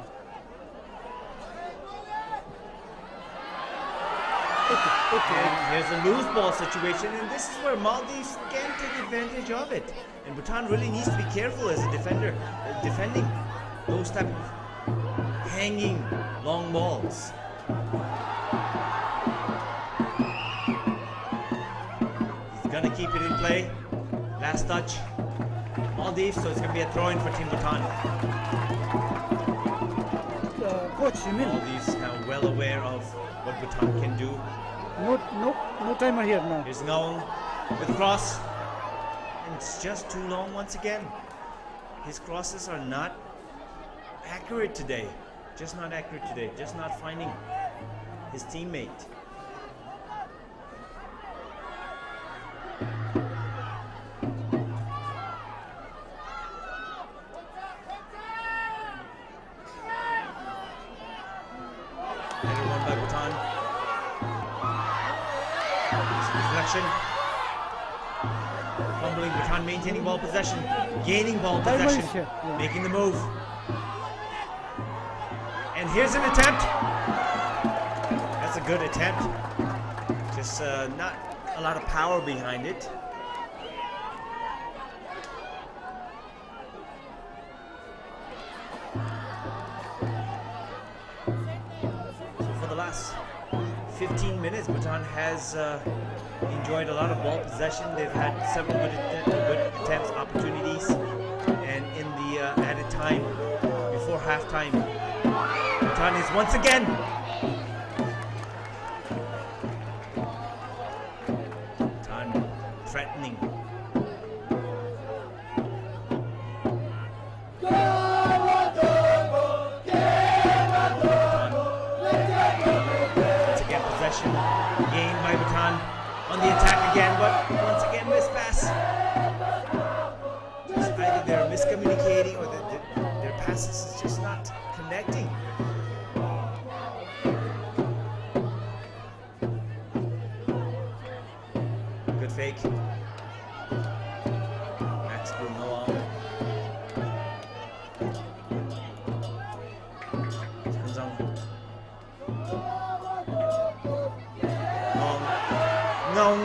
Okay. And here's a loose ball situation, and this is where Maldives can take advantage of it. And Bhutan really needs to be careful as a defender, defending those type of hanging long balls. He's gonna keep it in play. Last touch. Maldives, so it's gonna be a throw-in for Team Bhutan. Coach, you mean? Maldives now well aware of what Bhutan can do. No timer here now. Here's Ngawang with the cross. And it's just too long once again. His crosses are not accurate today. Just not accurate today. Just not finding his teammate. Header won by Bhutan. Deflection. Fumbling, Bhutan maintaining ball possession. Gaining ball possession. Making the move. And here's an attempt. That's a good attempt. Just not a lot of power behind it. So for the last 15 minutes, Bhutan has enjoyed a lot of ball possession. They've had several good attempts, opportunities. And in the added time, before halftime, Bhutan is once again Bhutan threatening. Once again possession gained by Bhutan on the attack again, but once again mispass. Just either they're miscommunicating or their passes is just not connecting. Good fake. Max Ngawang. Ngawang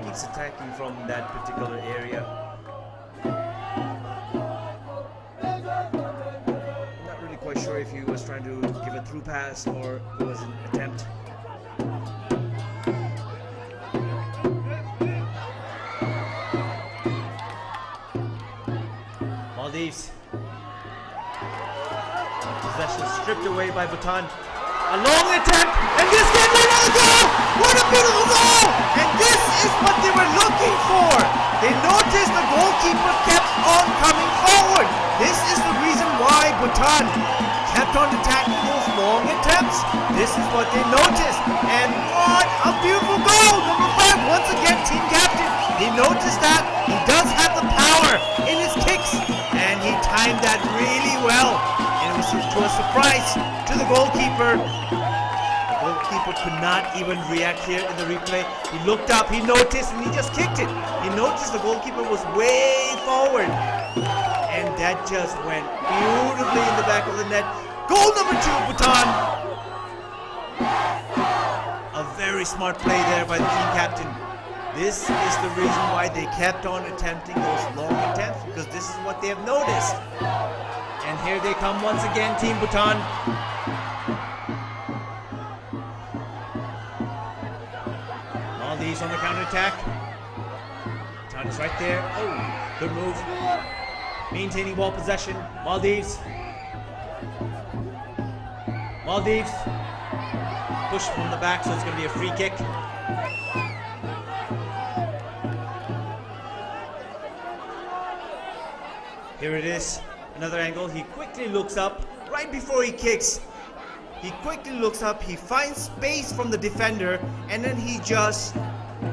keeps attacking from that particular area. Not really quite sure if he was trying to give a through pass or it was an attempt. Maldives. Possession stripped away by Bhutan. A long attempt, and this can be another goal! What a beautiful goal! And this is what they were looking for. They noticed the goalkeeper kept on coming forward. This is the reason why Bhutan kept on attacking those long attempts. This is what they noticed. And what a beautiful goal! Number 5, once again, team captain. He noticed that he does have the power in his kicks, and he timed that really well. And it was to a surprise to the goalkeeper. The goalkeeper goalkeeper could not even react here in the replay. He looked up, he noticed, and he just kicked it. He noticed the goalkeeper was way forward. And that just went beautifully in the back of the net. Goal number 2, Bhutan. A very smart play there by the team captain. This is the reason why they kept on attempting those long attempts, because this is what they have noticed. And here they come once again, Team Bhutan. Maldives on the counter-attack. Bhutan is right there. Oh, good move. Maintaining ball possession. Maldives. Maldives. Push from the back, so it's going to be a free kick. Here it is. Another angle. He quickly looks up right before he kicks. He quickly looks up. He finds space from the defender, and then he just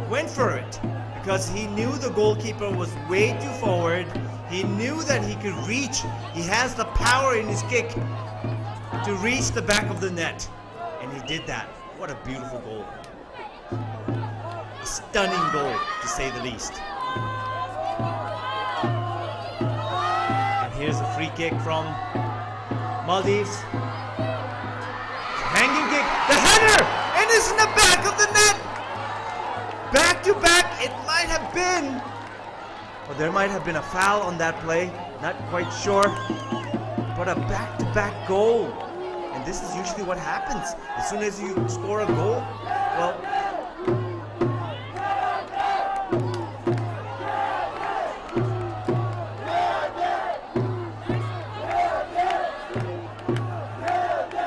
went for it because he knew the goalkeeper was way too forward. He knew that he could reach. He has the power in his kick to reach the back of the net, and he did that. What a beautiful goal. A stunning goal, to say the least. And here's a free kick from Maldives. Hanging kick, the header, and it's in the back of the net. Back to back, it might have been, or there might have been a foul on that play. Not quite sure, but a back-to-back goal. And this is usually what happens. As soon as you score a goal, well,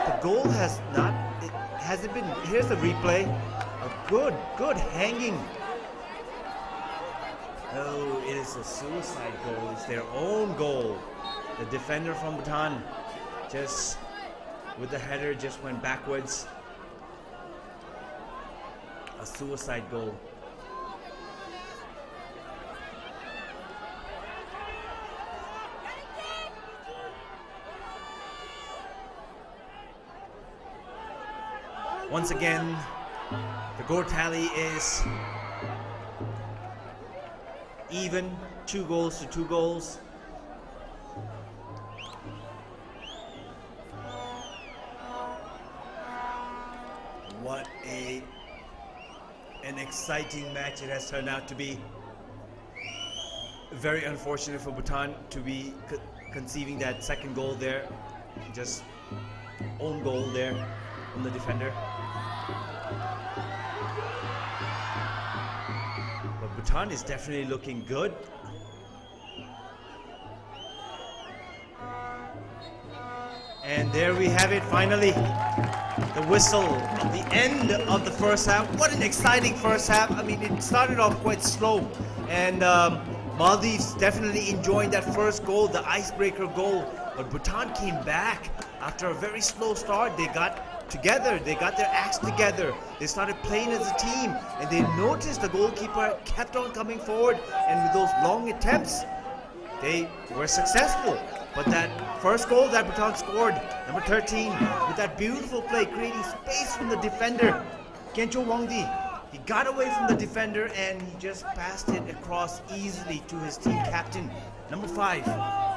the goal has not, has it been, here's the replay. A good hanging. Oh, it is a suicide goal. It's their own goal. The defender from Bhutan just with the header just went backwards. A suicide goal. Once again, the goal tally is even, 2 goals to 2 goals. What an exciting match it has turned out to be. Very unfortunate for Bhutan to be conceiving that second goal there. Just own goal there from the defender. But Bhutan is definitely looking good. And there we have it, finally. The whistle at the end of the first half. What an exciting first half. I mean, it started off quite slow. And Maldives definitely enjoying that first goal, the icebreaker goal. But Bhutan came back after a very slow start. They got together. They got their acts together. They started playing as a team. And they noticed the goalkeeper kept on coming forward. And with those long attempts, they were successful. But that first goal that Bhutan scored, number 13, with that beautiful play, creating space from the defender, Kencho Wangdi. He got away from the defender and he just passed it across easily to his team captain, number 5,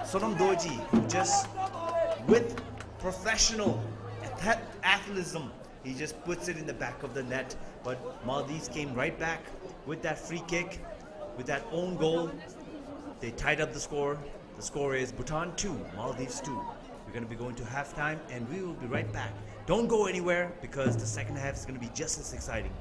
Sonam Doji, who just, with professional athleticism, he just puts it in the back of the net. But Maldives came right back with that free kick, with that own goal. They tied up the score. The score is Bhutan 2, Maldives 2. We're going to be going to halftime and we will be right back. Don't go anywhere because the second half is going to be just as exciting.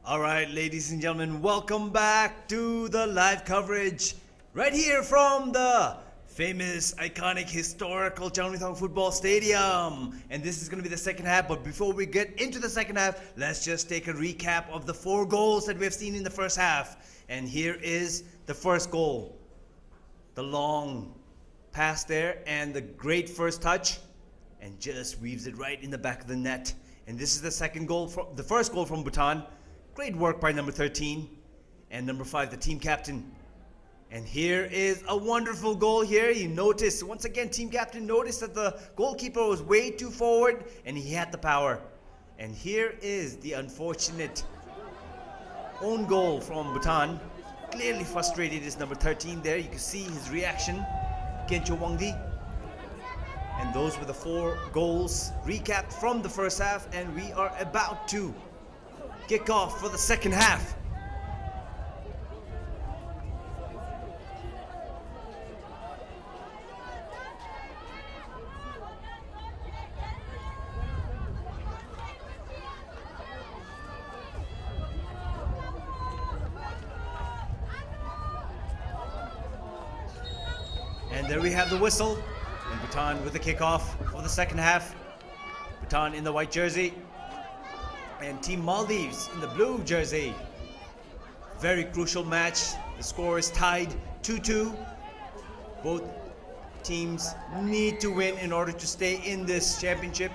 All right, ladies and gentlemen, welcome back to the live coverage right here from the famous, iconic, historical Changnam Football Stadium. And this is going to be the second half, but before we get into the second half, let's just take a recap of the 4 goals that we have seen in the first half. And here is the first goal. The long pass there and the great first touch, and just weaves it right in the back of the net. And this is the second goal, the first goal from Bhutan. Great work by number 13 and number 5, the team captain. And here is a wonderful goal here. You notice, once again, team captain noticed that the goalkeeper was way too forward and he had the power. And here is the unfortunate own goal from Bhutan. Clearly frustrated is number 13 there. You can see his reaction, Kencho Wangdi. And those were the 4 goals recapped from the first half, and we are about to kick off for the second half. And there we have the whistle, and Bhutan with the kickoff for the second half. Bhutan in the white jersey, and Team Maldives in the blue jersey. Very crucial match. The score is tied 2-2. Both teams need to win in order to stay in this championship.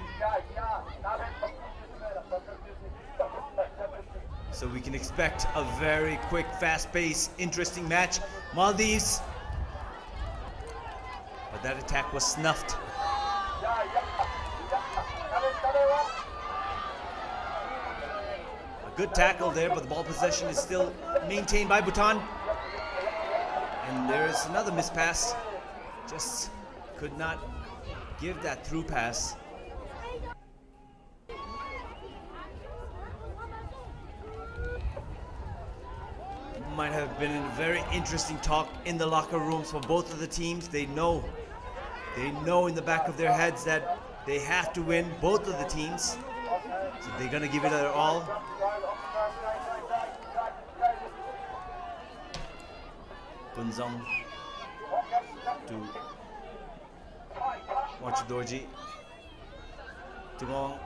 So we can expect a very quick, fast-paced, interesting match. Maldives, but that attack was snuffed. Good tackle there, but the ball possession is still maintained by Bhutan. And there's another mispass. Just could not give that through pass. Might have been a very interesting talk in the locker rooms for both of the teams. They know in the back of their heads that they have to win, both of the teams. So they're gonna give it their all. Kunzong to Wachidorji. Tugong.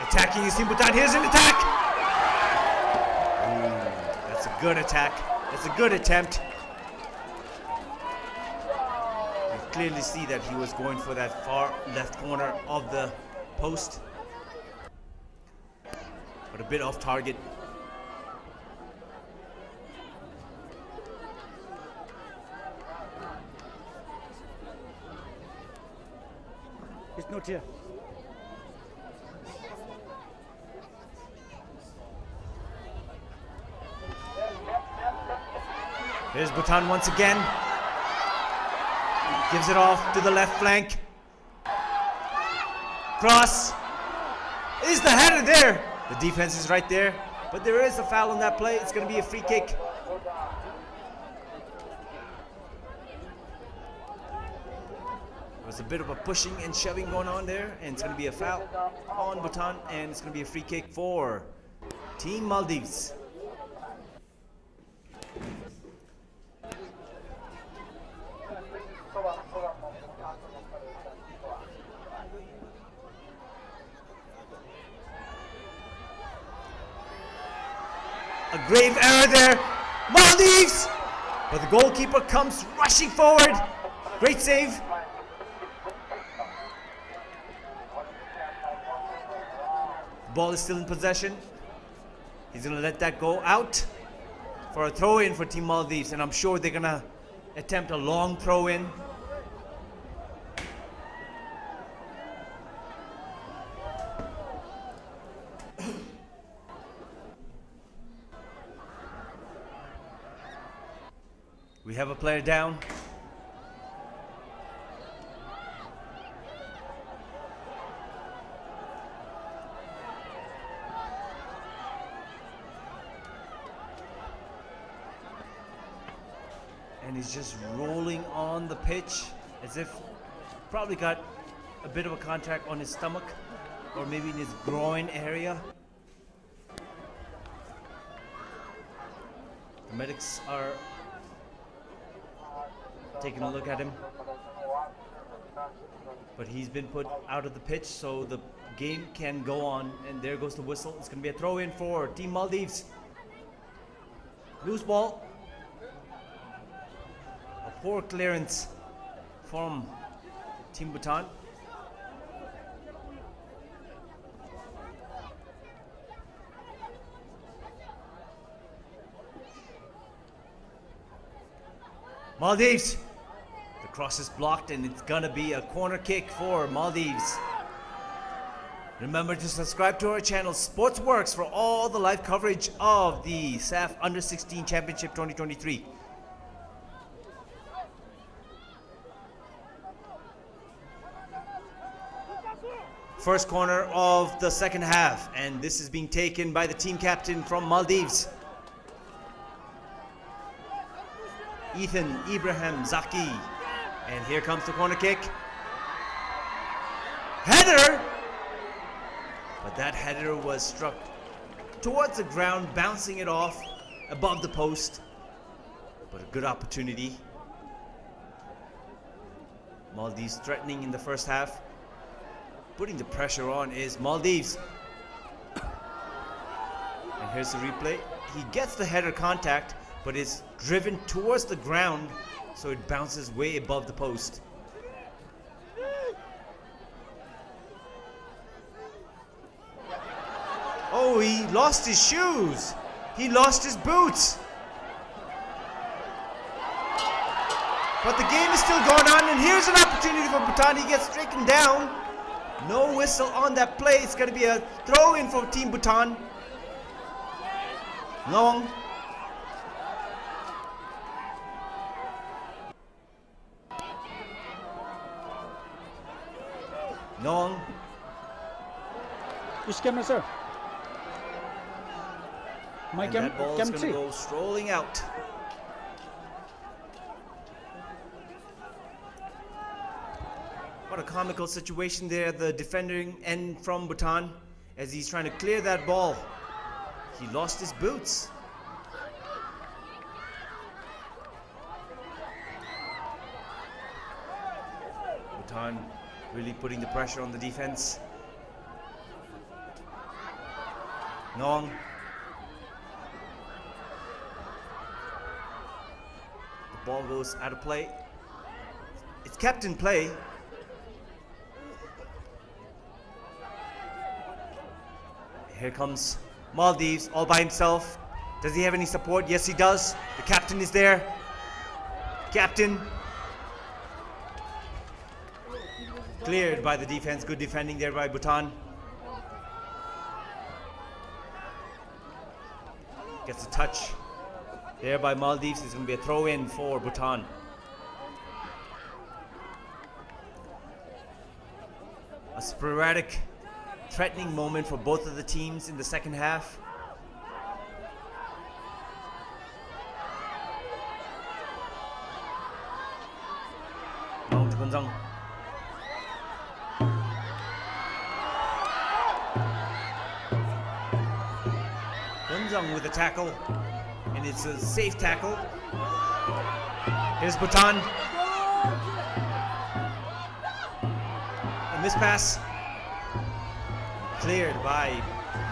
Attacking is Team Bhutan. Here's an attack! Ooh, that's a good attack. That's a good attempt. You clearly see that he was going for that far left corner of the post. But a bit off target. It's not here. Here's Bhutan once again. Gives it off to the left flank. Cross. Is the header there? The defense is right there. But there is a foul on that play. It's going to be a free kick. There's a bit of a pushing and shoving going on there, and it's going to be a foul on Bhutan, and it's going to be a free kick for Team Maldives. A grave error there, Maldives! But the goalkeeper comes rushing forward. Great save. The ball is still in possession. He's going to let that go out for a throw-in for Team Maldives, and I'm sure they're going to attempt a long throw-in. We have a player down. And he's just rolling on the pitch as if probably got a bit of a contact on his stomach. or maybe in his groin area. The medics are taking a look at him, but he's been put out of the pitch, so the game can go on. And there goes the whistle. It's going to be a throw-in for Team Maldives. Loose ball. A poor clearance from Team Bhutan. Maldives. The cross is blocked and it's gonna be a corner kick for Maldives. Remember to subscribe to our channel Sportzworkz for all the live coverage of the SAFF Under 16 Championship 2023. First corner of the second half, and this is being taken by the team captain from Maldives, Ethan Ibrahim Zaki. And here comes the corner kick. Header! But that header was struck towards the ground, bouncing it off above the post. But a good opportunity. Maldives threatening in the first half. Putting the pressure on is Maldives. And here's the replay. He gets the header contact, but is driven towards the ground, so it bounces way above the post. Oh, he lost his shoes. He lost his boots. But the game is still going on, and here's an opportunity for Bhutan. He gets stricken down. No whistle on that play. It's going to be a throw-in for Team Bhutan. Long. Long. Which camera, sir? My And that ball is going to go strolling out. What a comical situation there, the defending end from Bhutan, as he's trying to clear that ball. He lost his boots. Bhutan really putting the pressure on the defense. Nong. The ball goes out of play. It's kept in play. Here comes Maldives all by himself. Does he have any support? Yes, he does. The captain is there. Captain. Cleared by the defense. Good defending there by Bhutan. Gets a touch there by Maldives. It's going to be a throw-in for Bhutan. A sporadic, threatening moment for both of the teams in the second half. Gunzang with a tackle, and it's a safe tackle. Here's Bhutan. A mispass. Cleared by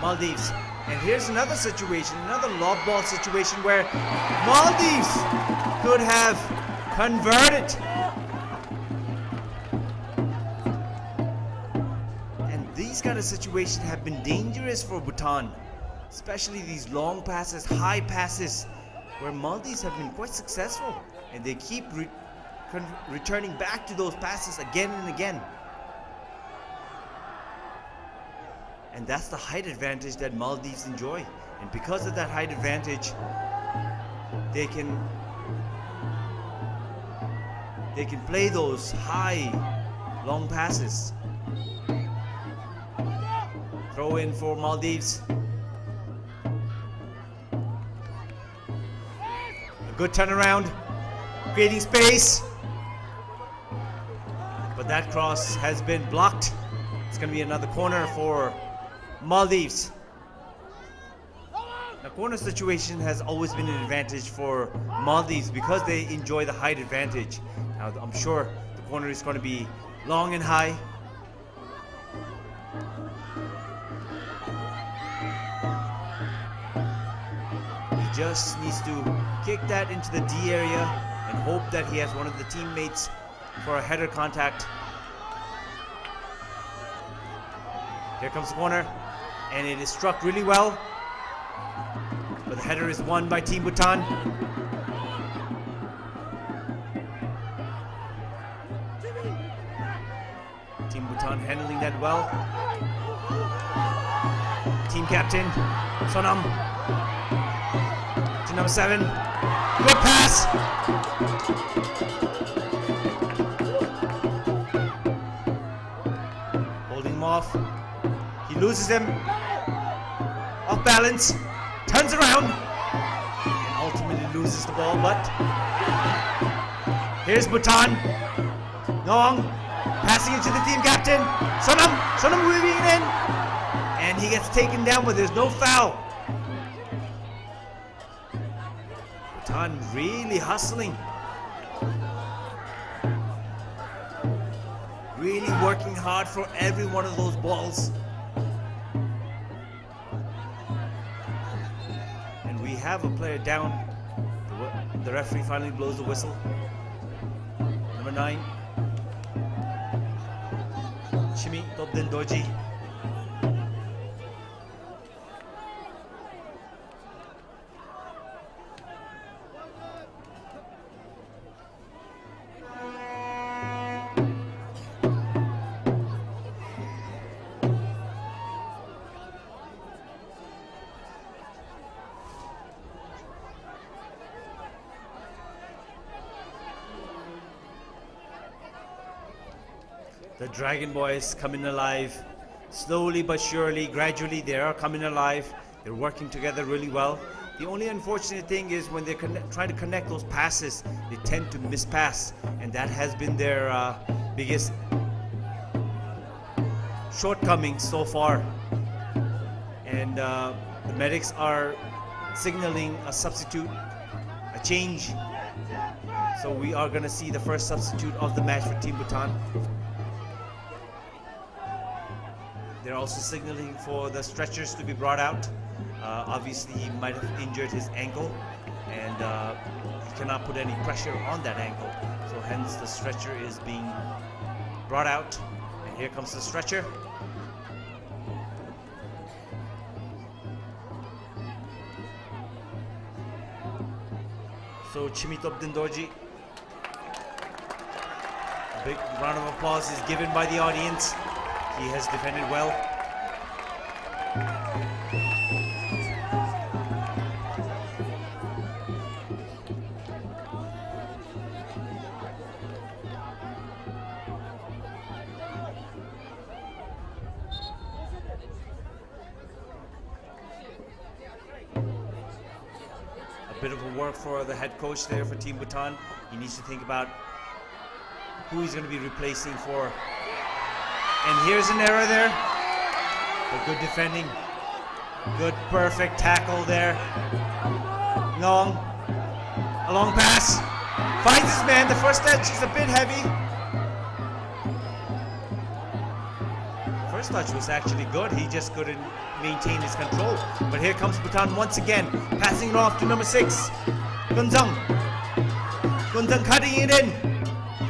Maldives. And here's another situation, another lob ball situation where Maldives could have converted. And these kind of situations have been dangerous for Bhutan, especially these long passes, high passes, where Maldives have been quite successful, and they keep returning back to those passes again and again. And that's the height advantage that Maldives enjoy. And because of that height advantage, they can play those high, long passes. Throw in for Maldives. A good turnaround, creating space. But that cross has been blocked. It's It's going to be another corner for Maldives. The corner situation has always been an advantage for Maldives because they enjoy the height advantage. Now I'm sure the corner is going to be long and high. He just needs to kick that into the D area and hope that he has one of the teammates for a header contact. Here comes the corner, and it is struck really well. But the header is won by Team Bhutan. Team Bhutan handling that well. Team captain, Sonam. To number 7. Good pass! Holding him off. He loses him. Off balance. Turns around and ultimately loses the ball, but here's Bhutan. Ngong passing it to the team captain. Sonam weaving it in, and he gets taken down, but there's no foul. Bhutan really hustling, really working hard for every one of those balls. Have a player down. The referee finally blows the whistle. Number 9, Chimi Tobden Doji. The Dragon Boys coming alive. Slowly but surely, gradually, they are coming alive. They're working together really well. The only unfortunate thing is when they're trying to connect those passes, they tend to mispass. And that has been their biggest shortcoming so far. And the medics are signaling a substitute, a change. So we are going to see the first substitute of the match for Team Bhutan. They're also signaling for the stretchers to be brought out. Obviously, he might have injured his ankle, and he cannot put any pressure on that ankle. So hence the stretcher is being brought out. And here comes the stretcher. So Chimitop Dindoji. A big round of applause is given by the audience. He has defended well. A bit of a work for the head coach there for Team Bhutan. He needs to think about who he's going to be replacing for. And here's an error there. But good defending. Good, perfect tackle there. Long. A long pass. Finds his man. The first touch is a bit heavy. First touch was actually good. He just couldn't maintain his control. But here comes Bhutan once again. Passing it off to number 6. Gunzang. Gunzang cutting it in.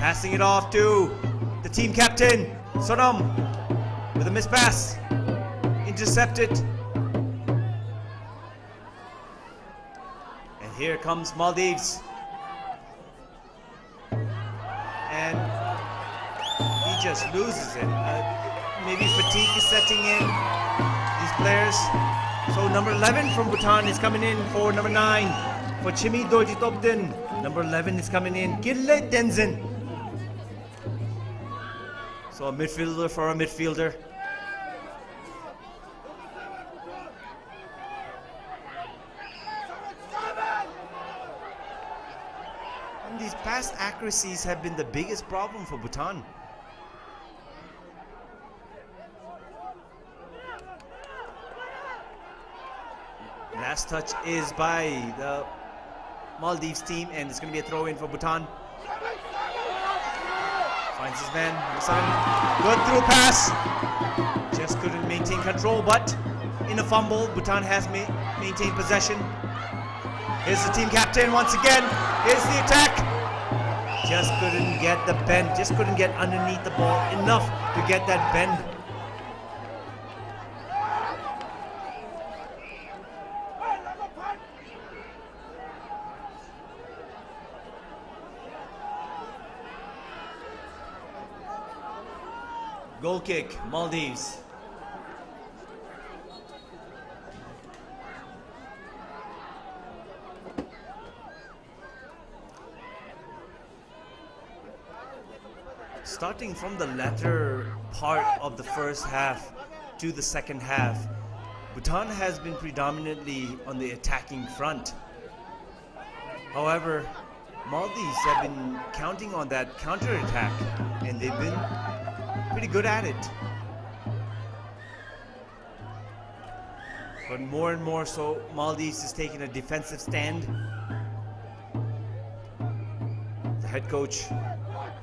Passing it off to the team captain. Sonam with a missed pass, intercepted, and here comes Maldives, and he just loses it. Maybe fatigue is setting in these players. So number 11 from Bhutan is coming in for number 9 for Chimi Doji Topden. Number 11 is coming in, Gille Tenzin. So a midfielder for a midfielder. And these pass accuracies have been the biggest problem for Bhutan. Last touch is by the Maldives team, and it's going to be a throw in for Bhutan. Finds his man. Good through pass. Just couldn't maintain control, but in a fumble, Bhutan has maintained possession. Here's the team captain once again. Here's the attack. Just couldn't get the bend. Just couldn't get underneath the ball enough to get that bend. Goal kick, Maldives. Starting from the latter part of the first half to the second half, Bhutan has been predominantly on the attacking front. However, Maldives have been counting on that counter-attack, and they've been pretty good at it. But more and more so, Maldives is taking a defensive stand. The head coach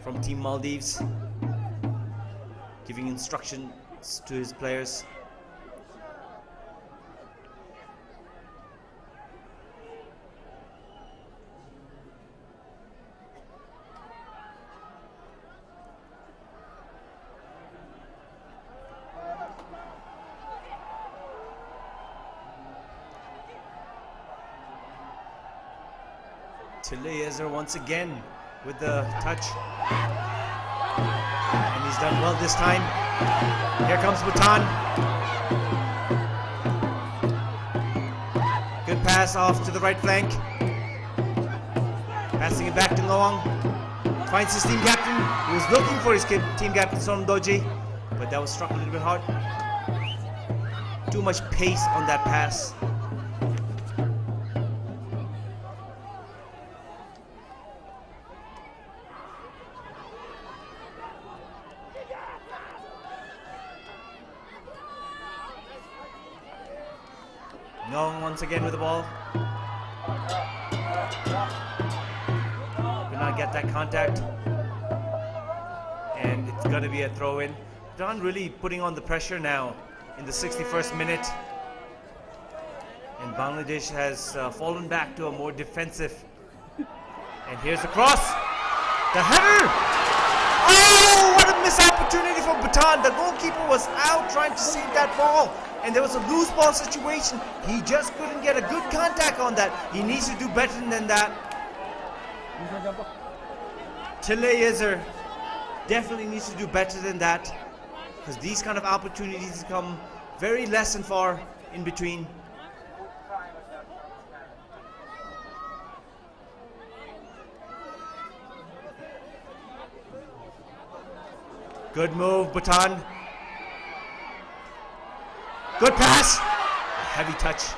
from Team Maldives giving instructions to his players. Eliezer once again with the touch, and he's done well this time. Here comes Bhutan. Good pass off to the right flank, passing it back to Long. Finds his team captain, who was looking for his team captain Sonam Doji, but that was struck a little bit hard. Too much pace on that pass. Long once again with the ball. Could not get that contact. And it's going to be a throw in. Bhutan really putting on the pressure now in the 61st minute. And Bangladesh has fallen back to a more defensive. And here's the cross. The header. Oh, what a missed opportunity for Bhutan. The goalkeeper was out trying to save that ball. And there was a loose ball situation. He just couldn't get a good contact on that. He needs to do better than that. Eliezer definitely needs to do better than that, because these kind of opportunities come very less and far in between. Good move, Bhutan. Good pass. Heavy touch.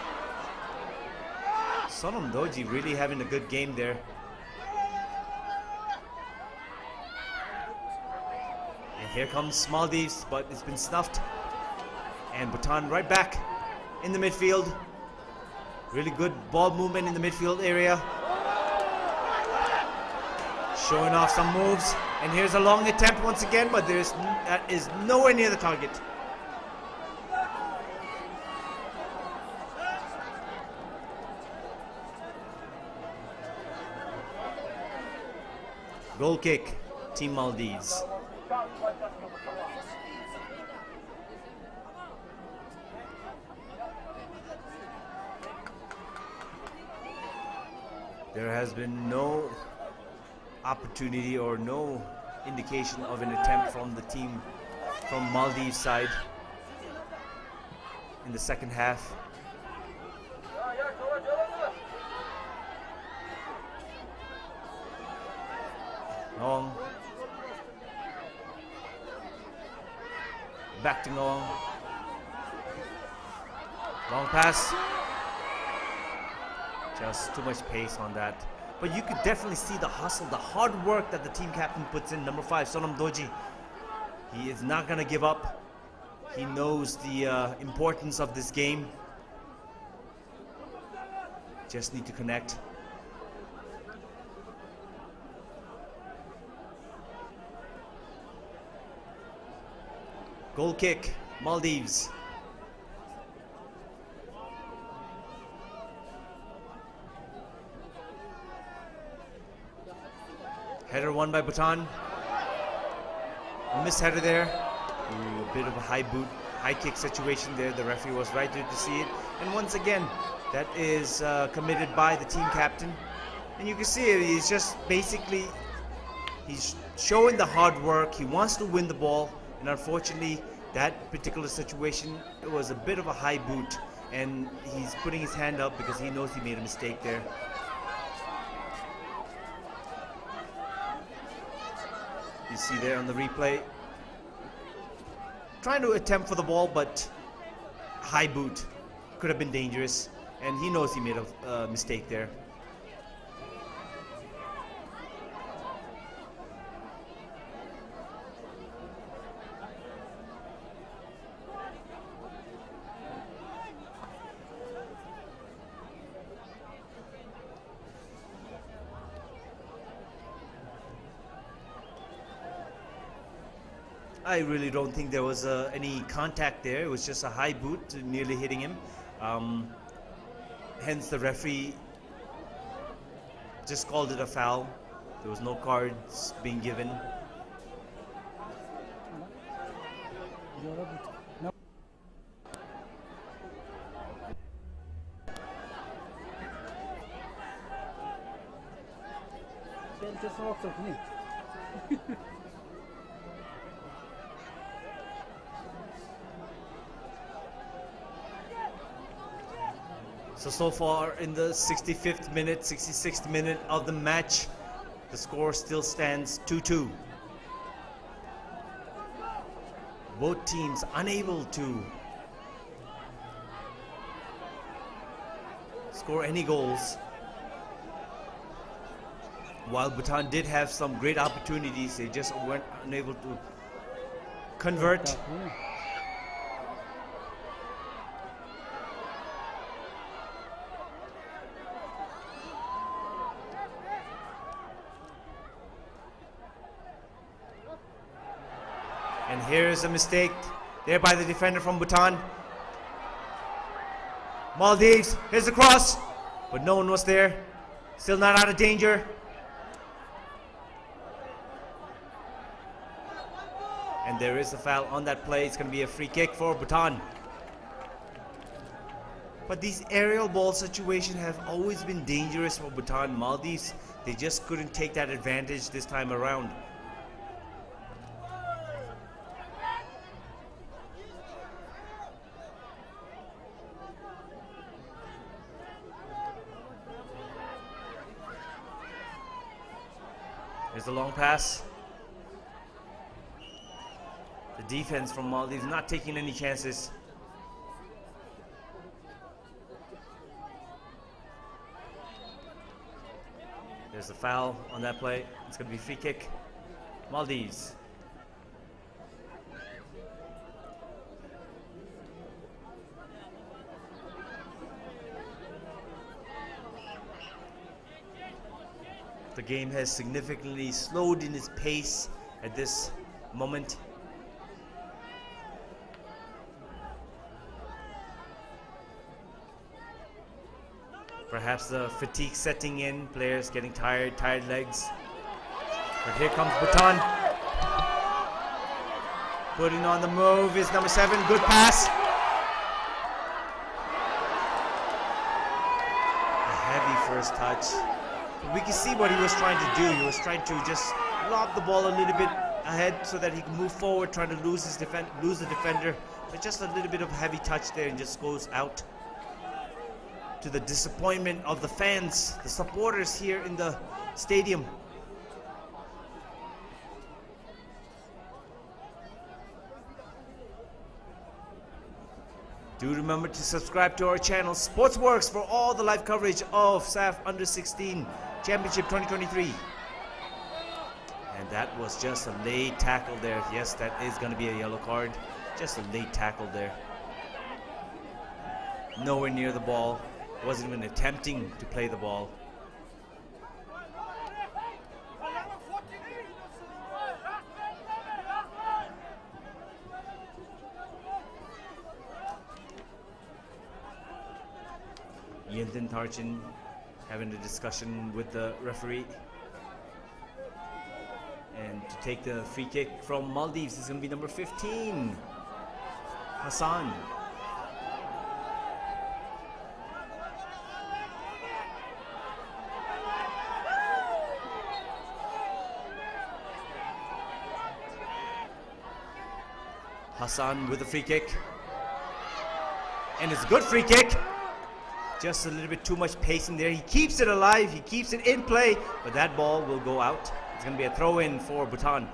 Sonam Doji really having a good game there. And here comes Maldives, but it's been snuffed. And Bhutan right back in the midfield. Really good ball movement in the midfield area. Showing off some moves. And here's a long attempt once again, but that is nowhere near the target. Goal kick, Team Maldives. There has been no opportunity or no indication of an attempt from the team from Maldives side in the second half. Long. Back to Long. Long pass. Just too much pace on that. But you could definitely see the hustle, the hard work that the team captain puts in. Number 5, Sonam Doji. He is not going to give up. He knows the importance of this game. Just need to connect. Goal kick, Maldives. Header won by Bhutan. A missed header there. A bit of a high boot, high kick situation there. The referee was right there to see it. And once again, that is committed by the team captain. And you can see it, he's just basically, he's showing the hard work. He wants to win the ball. And unfortunately, that particular situation, it was a bit of a high boot. And he's putting his hand up because he knows he made a mistake there. You see there on the replay, trying to attempt for the ball, but high boot. Could have been dangerous. And he knows he made a mistake there. I really don't think there was any contact there. It was just a high boot, nearly hitting him. Hence the referee just called it a foul. There was no cards being given. So far in the 65th minute, 66th minute of the match, the score still stands 2-2. Both teams unable to score any goals. While Bhutan did have some great opportunities, they just weren't unable to convert. And here's a mistake there by the defender from Bhutan. Maldives, here's the cross, but no one was there. Still not out of danger. And there is a foul on that play. It's going to be a free kick for Bhutan. But these aerial ball situations have always been dangerous for Bhutan. Maldives, they just couldn't take that advantage this time around. There's the long pass. The defense from Maldives not taking any chances. There's the foul on that play. It's going to be free kick. Maldives. The game has significantly slowed in its pace at this moment. Perhaps the fatigue setting in, players getting tired, tired legs. But here comes Bhutan. Putting on the move is number 7, good pass. A heavy first touch. We can see what he was trying to do. He was trying to just lob the ball a little bit ahead so that he can move forward, trying to lose the defender. But just a little bit of heavy touch there and just goes out. To the disappointment of the fans, the supporters here in the stadium. Do remember to subscribe to our channel, Sportzworkz, for all the live coverage of SAFF Under-16 Championship 2023. And that was just a late tackle there. Yes, that is going to be a yellow card. Just a late tackle there. Nowhere near the ball. wasn't even attempting to play the ball. Yentin Tarchin having a discussion with the referee. And to take the free kick from Maldives is going to be number 15, Hassan. Hassan with the free kick. And it's a good free kick. Just a little bit too much pace in there. He keeps it alive, he keeps it in play, but that ball will go out. It's going to be a throw-in for Bhutan.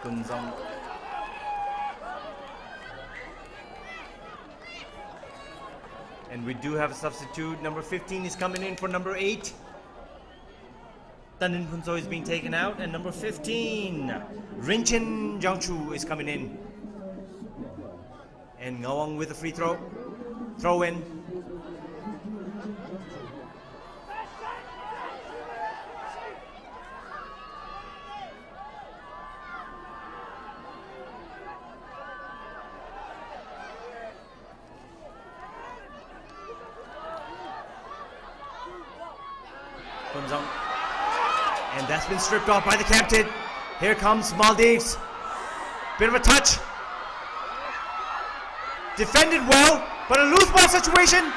Kunzong. And we do have a substitute. Number 15 is coming in for number 8. Tanin Punso is being taken out. And number 15, Rinchen Jiangchu is coming in. And Ngawang with a free throw. Throw in. And that's been stripped off by the captain. Here comes Maldives. Bit of a touch. Defended well, but a loose ball situation.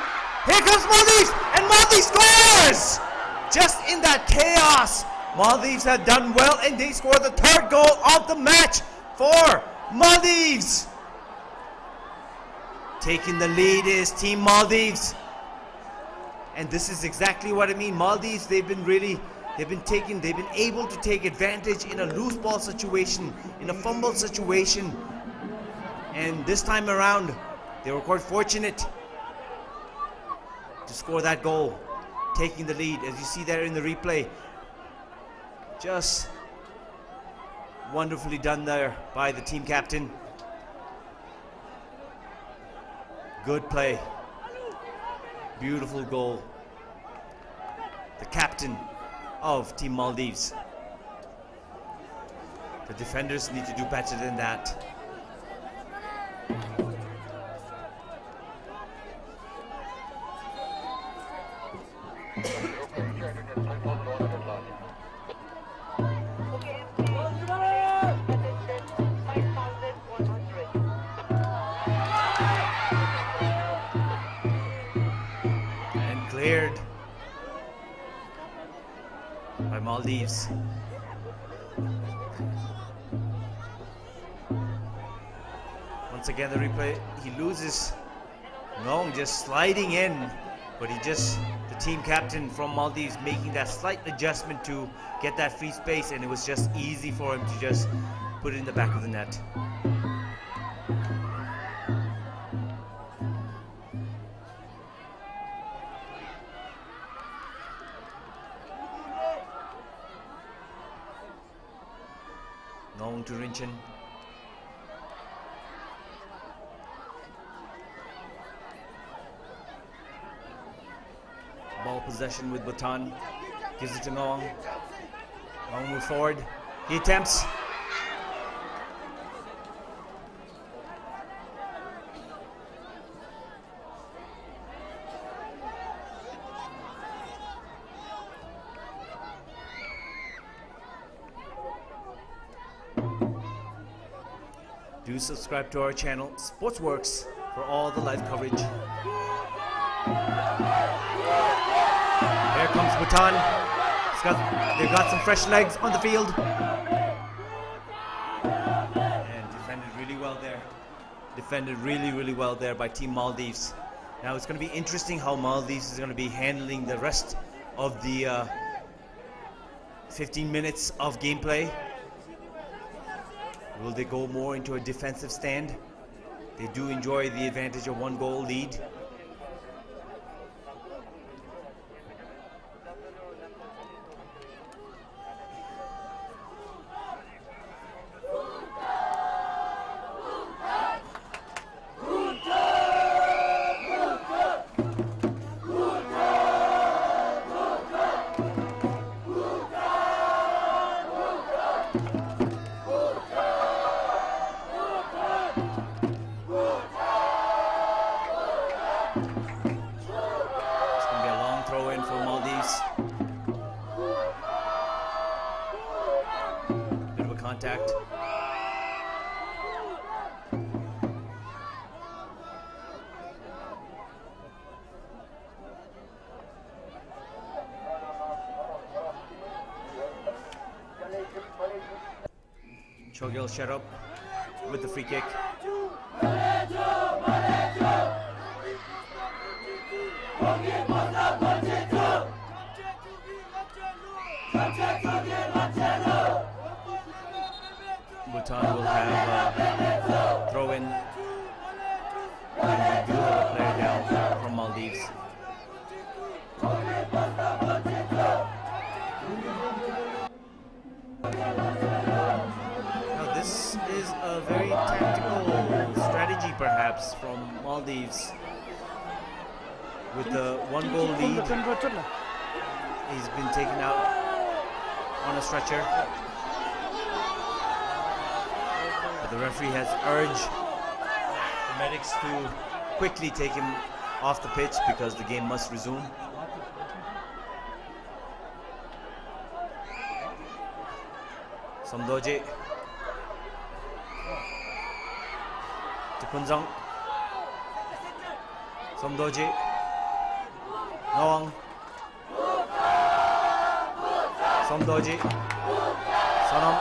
Here comes Maldives, and Maldives scores! Just in that chaos, Maldives have done well, and they score the 3rd goal of the match for Maldives. Taking the lead is Team Maldives. And this is exactly what I mean. Maldives, they've been able to take advantage in a loose ball situation, in a fumble situation. And this time around, they were quite fortunate to score that goal, taking the lead, as you see there in the replay. Just wonderfully done there by the team captain. Good play. Beautiful goal. The captain of Team Maldives. The defenders need to do better than that. And cleared by Maldives. Once again the replay, he loses. Ngong just sliding in, but the team captain from Maldives making that slight adjustment to get that free space, and it was just easy for him to just put it in the back of the net. Ngong to Rinchen. Ball possession with Bhutan. Gives it to Ngong. Ngong moves forward. He attempts. Do subscribe to our channel, Sportzworkz, for all the live coverage. Here comes Bhutan. They've got some fresh legs on the field. And defended really well there. Defended really well there by Team Maldives. Now it's going to be interesting how Maldives is going to be handling the rest of the 15 minutes of gameplay. Will they go more into a defensive stand? They do enjoy the advantage of 1 goal lead. Contact. Chogil shut up with the free kick. Bhutan will have a throw in, and we do have a player down from Maldives. Now this is a very tactical strategy perhaps from Maldives. With the 1 goal lead, he's been taken out on a stretcher. The referee has urged the medics to quickly take him off the pitch because the game must resume. Samdoje to Kunjang. Samdoje. Nawang. Samdoje. Sanam.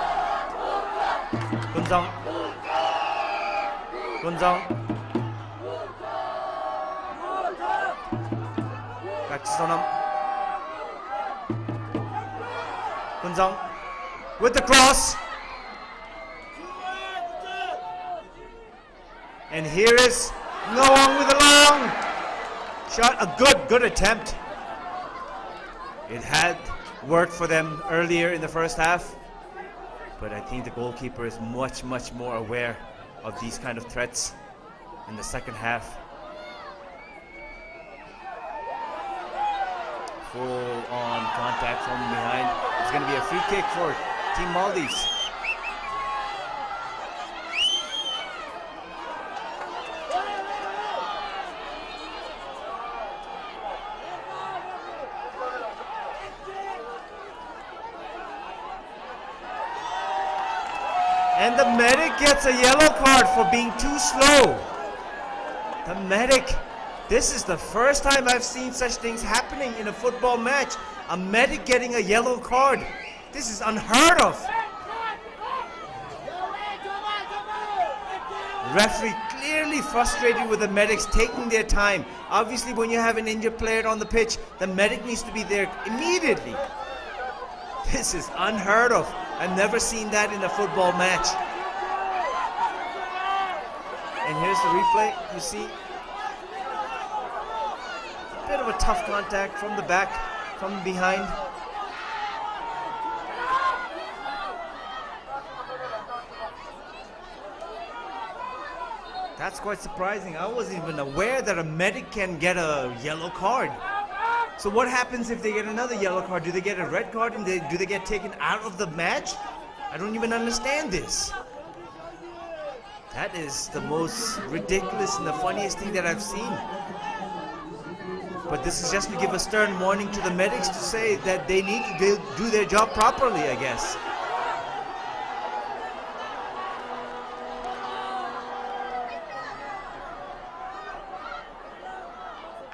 Kunjang. Kunjang. Back to Sonam. Kunjang with the cross. And here is Nawang with a long shot. A good attempt. It had worked for them earlier in the first half. But I think the goalkeeper is much more aware of these kind of threats in the second half. Full on contact from behind. It's going to be a free kick for Team Maldives. And the medic gets a yellow card for being too slow. The medic. This is the first time I've seen such things happening in a football match. A medic getting a yellow card. This is unheard of. Referee clearly frustrated with the medics taking their time. Obviously, when you have an injured player on the pitch, the medic needs to be there immediately. This is unheard of. I've never seen that in a football match. And here's the replay. You see a bit of a tough contact from the back, from behind. That's quite surprising. I wasn't even aware that a medic can get a yellow card. So what happens if they get another yellow card? Do they get a red card and do they get taken out of the match? I don't even understand this. That is the most ridiculous and the funniest thing that I've seen. But this is just to give a stern warning to the medics to say that they need to do their job properly, I guess.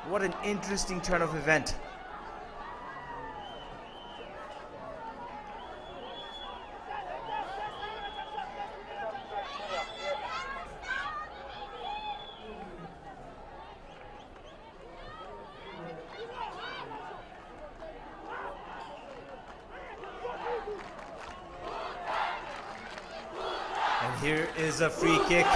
What an interesting turn of event. And here is a free kick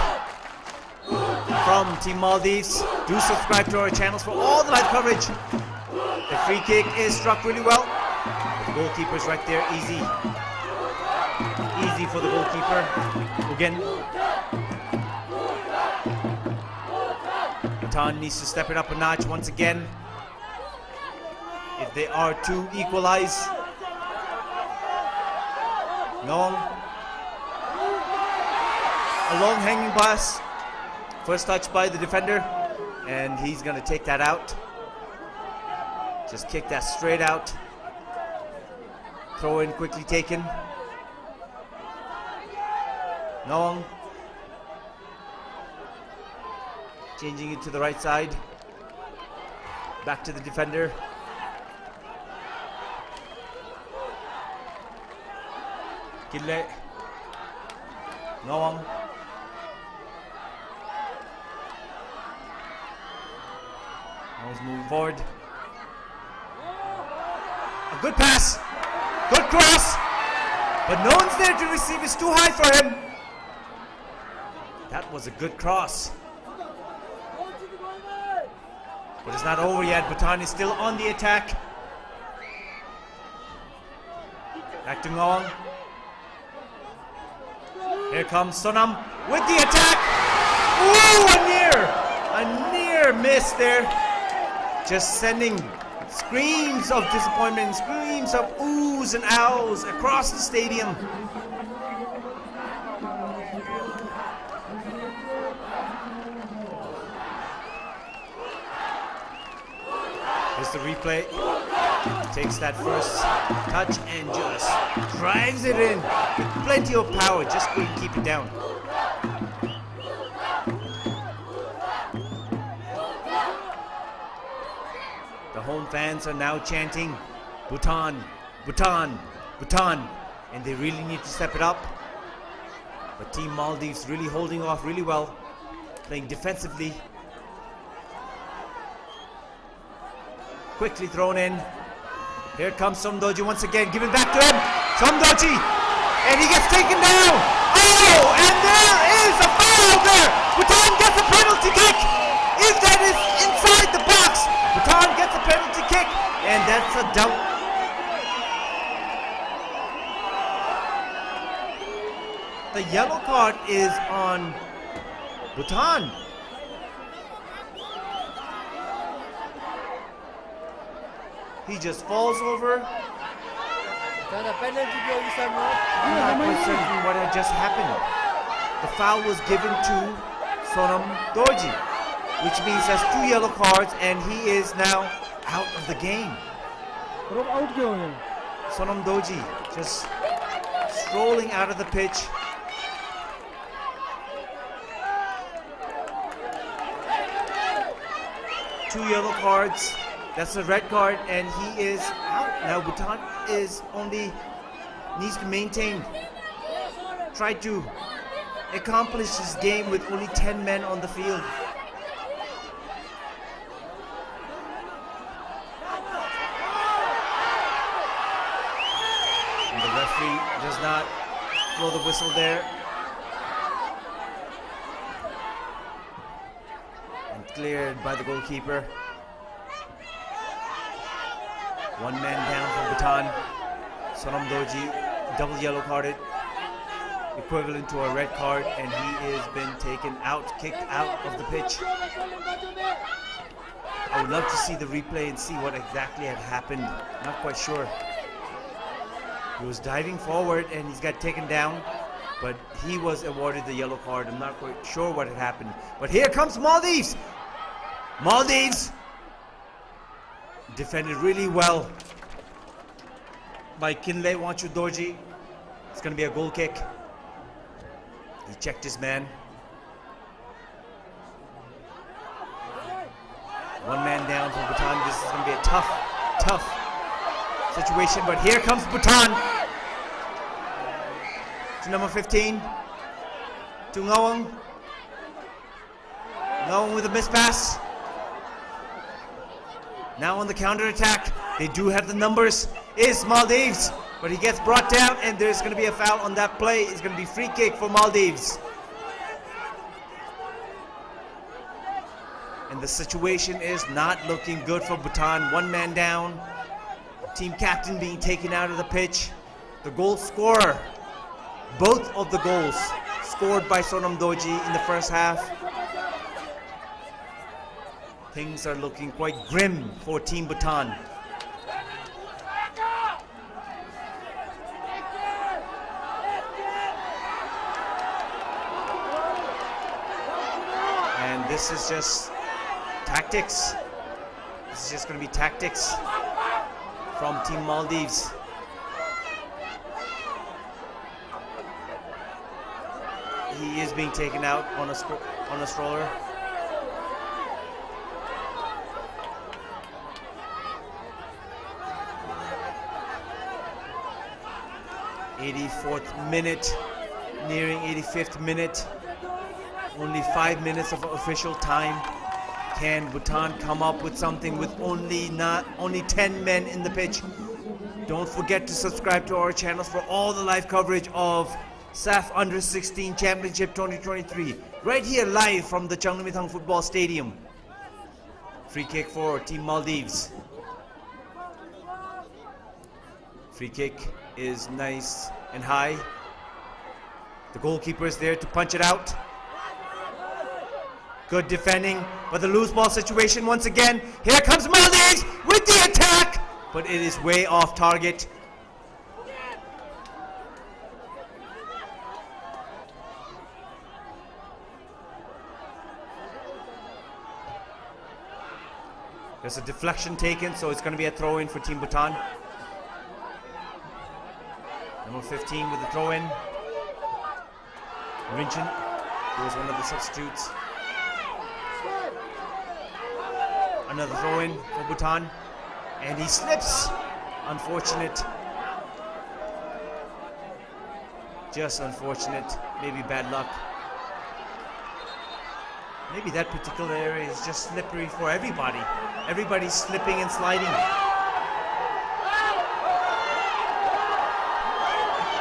from Team Maldives. Do subscribe to our channels for all the live coverage. The free kick is struck really well. The goalkeeper's right there, easy. Easy for the goalkeeper. Again, Bhutan needs to step it up a notch once again if they are to equalize. Long, a long hanging pass. First touch by the defender, and he's gonna take that out. Just kick that straight out. Throw in quickly taken. Long. Changing it to the right side. Back to the defender. Kille. Noam. Noam's moving forward. A good pass. Good cross. But no one's there to receive. It's too high for him. That was a good cross. But it's not over yet. Bhutan is still on the attack. Back to Ngong. Here comes Sonam with the attack. Ooh, a near miss there. Just sending screams of disappointment, screams of oohs and owls across the stadium. Here's the replay. Takes that first touch and just drives it in with plenty of power. Just couldn't keep it down. The home fans are now chanting Bhutan, Bhutan, Bhutan, and they really need to step it up. But Team Maldives really holding off really well, playing defensively. Quickly thrown in. Here comes Somdoji once again, giving back to him. Somdoji, and he gets taken down. Oh, and there is a foul there. Bhutan gets a penalty kick. If that is inside the box, Bhutan gets a penalty kick, and that's a dump. The yellow card is on Bhutan. He just falls over. I'm not quite certain what had just happened. The foul was given to Sonam Dorji, which means that's 2 yellow cards, and he is now out of the game. Sonam Dorji just strolling out of the pitch. Two yellow cards. That's a red card, and he is out. Now Bhutan is only needs to maintain, try to accomplish his game with only 10 men on the field. And the referee does not blow the whistle there. And cleared by the goalkeeper. One man down for Bhutan. Sonam Dorji, double yellow carded, equivalent to a red card, and he has been taken out, kicked out of the pitch. I would love to see the replay and see what exactly had happened. Not quite sure. He was diving forward and he's got taken down, but he was awarded the yellow card. I'm not quite sure what had happened. But here comes Maldives. Maldives defended really well by Kinle Wanchu Dorji. It's going to be a goal kick. He checked his man. One man down for Bhutan. This is going to be a tough situation. But here comes Bhutan. To number 15. To Ngawang. Ngawang with a mispass. Now on the counter attack. They do have the numbers. Is Maldives. But he gets brought down, and there's going to be a foul on that play. It's going to be free kick for Maldives. And the situation is not looking good for Bhutan. One man down. Team captain being taken out of the pitch. The goal scorer. Both of the goals scored by Sonam Doji in the first half. Things are looking quite grim for Team Bhutan. And this is just tactics. This is just going to be tactics from Team Maldives. He is being taken out on a stroller. '84th minute, nearing 85th minute. Only 5 minutes of official time. Can Bhutan come up with something with only 10 men in the pitch? Don't forget to subscribe to our channels for all the live coverage of SAFF Under 16 Championship 2023. Right here live from the Changlimithang Football Stadium. Free kick for Team Maldives. Free kick is nice and high. The goalkeeper is there to punch it out. Good defending, but the loose ball situation once again. Here comes Maldives with the attack, but it is way off target. There's a deflection taken, so it's going to be a throw-in for Team Bhutan. Number 15 with the throw-in. Rinchin, who was one of the substitutes. Another throw-in for Bhutan, and he slips. Unfortunate. Just unfortunate. Maybe bad luck. Maybe that particular area is just slippery for everybody. Everybody's slipping and sliding.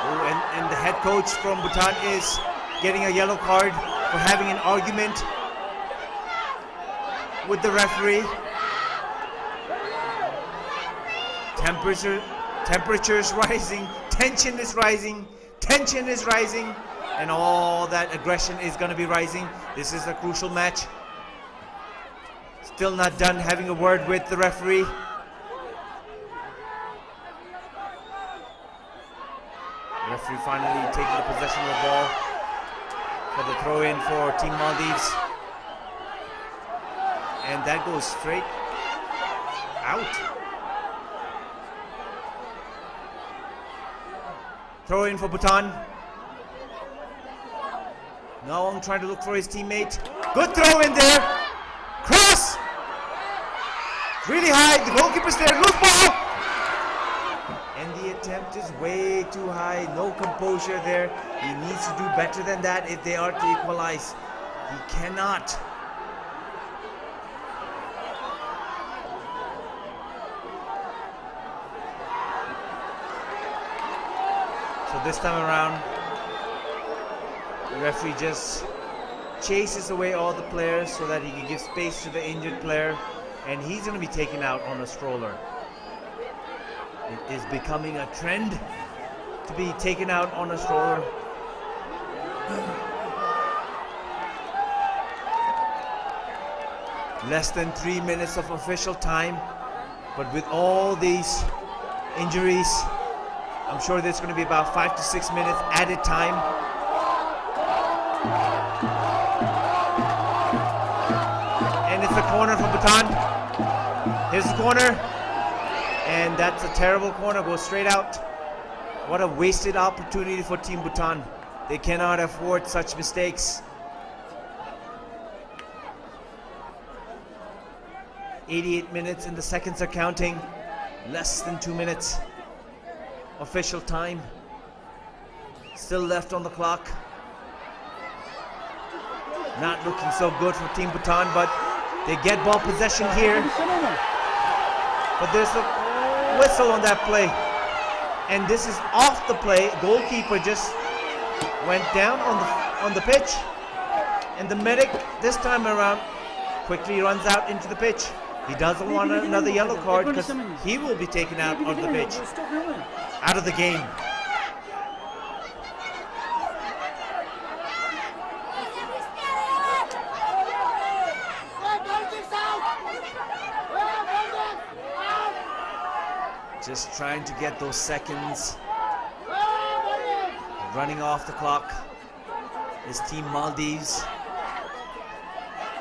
Oh, and the head coach from Bhutan is getting a yellow card for having an argument with the referee. Temperature is rising, tension is rising, and all that aggression is going to be rising. This is a crucial match. Still not done having a word with the referee. The referee finally taking the possession of the ball for the throw-in for Team Maldives. And that goes straight out. Throw in for Bhutan. Now I'm trying to look for his teammate. Good throw in there. Cross. Really high. The goalkeeper's there. Loose ball. And the attempt is way too high. No composure there. He needs to do better than that if they are to equalize. He cannot. So this time around, the referee just chases away all the players so that he can give space to the injured player, and he's going to be taken out on a stroller. It is becoming a trend to be taken out on a stroller. Less than 3 minutes of official time, but with all these injuries, I'm sure there's going to be about 5 to 6 minutes added time. And it's the corner for Bhutan. Here's the corner. And that's a terrible corner, goes straight out. What a wasted opportunity for Team Bhutan. They cannot afford such mistakes. 88 minutes and the seconds are counting. Less than 2 minutes. Official time. Still left on the clock. Not looking so good for Team Bhutan, but they get ball possession here. But there's a whistle on that play. And this is off the play. Goalkeeper just went down on the pitch. And the medic this time around quickly runs out into the pitch. He doesn't want another yellow card because he will be taken out of the pitch, out of the game. Just trying to get those seconds running off the clock. This team Maldives,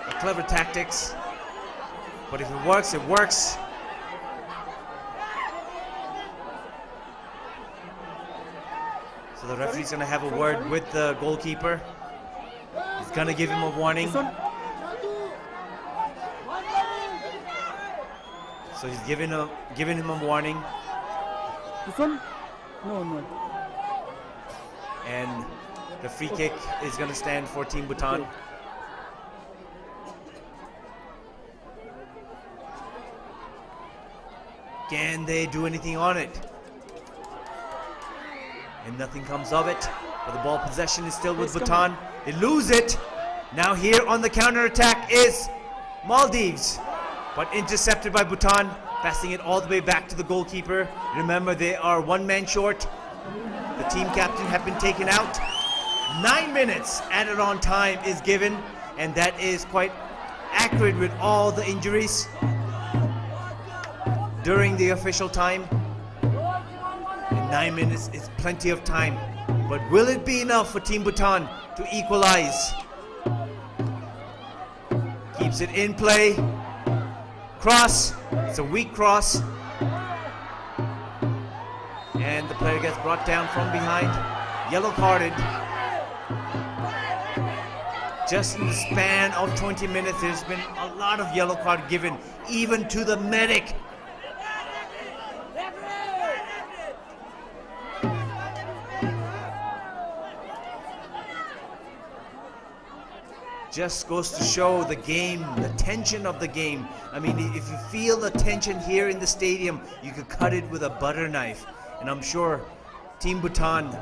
a clever tactics, but if it works, it works. So the referee's gonna have a word with the goalkeeper. He's gonna give him a warning. So he's giving him a warning. This one? No. And the free kick is going to stand for Team Bhutan. Can they do anything on it? And nothing comes of it. But the ball possession is still with Bhutan. They lose it. Now here on the counter attack is Maldives, but intercepted by Bhutan, passing it all the way back to the goalkeeper. Remember, they are one man short. The team captain have been taken out. 9 minutes added on time is given, and that is quite accurate with all the injuries during the official time. And 9 minutes is plenty of time, but will it be enough for Team Bhutan to equalize? Keeps it in play. Cross, it's a weak cross. And the player gets brought down from behind, yellow carded. Just in the span of 20 minutes, there's been a lot of yellow card given, even to the medic. Just goes to show the game, the tension of the game. I mean, if you feel the tension here in the stadium, you could cut it with a butter knife. And I'm sure Team Bhutan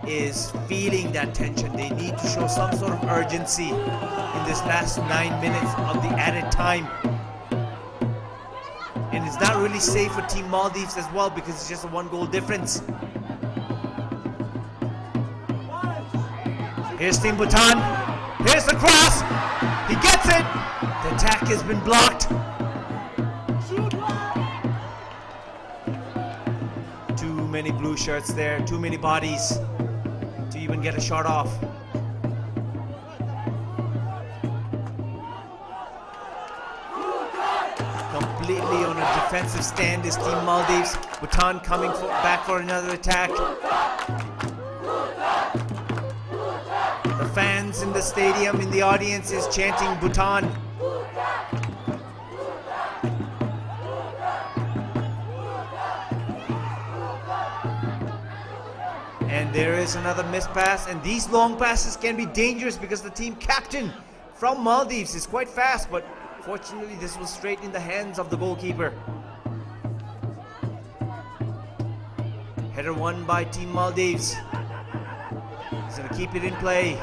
is feeling that tension. They need to show some sort of urgency in this last 9 minutes of the added time. And it's not really safe for Team Maldives as well because it's just a 1-goal difference. Here's Team Bhutan. Here's the cross. He gets it. The attack has been blocked. Too many blue shirts there. Too many bodies to even get a shot off. Completely on a defensive stand is Team Maldives. Bhutan coming back for another attack. The fans in the stadium, in the audience, is chanting Bhutan. And there is another missed pass, and these long passes can be dangerous because the team captain from Maldives is quite fast, but fortunately this was straight in the hands of the goalkeeper. Header won by Team Maldives. He's going to keep it in play.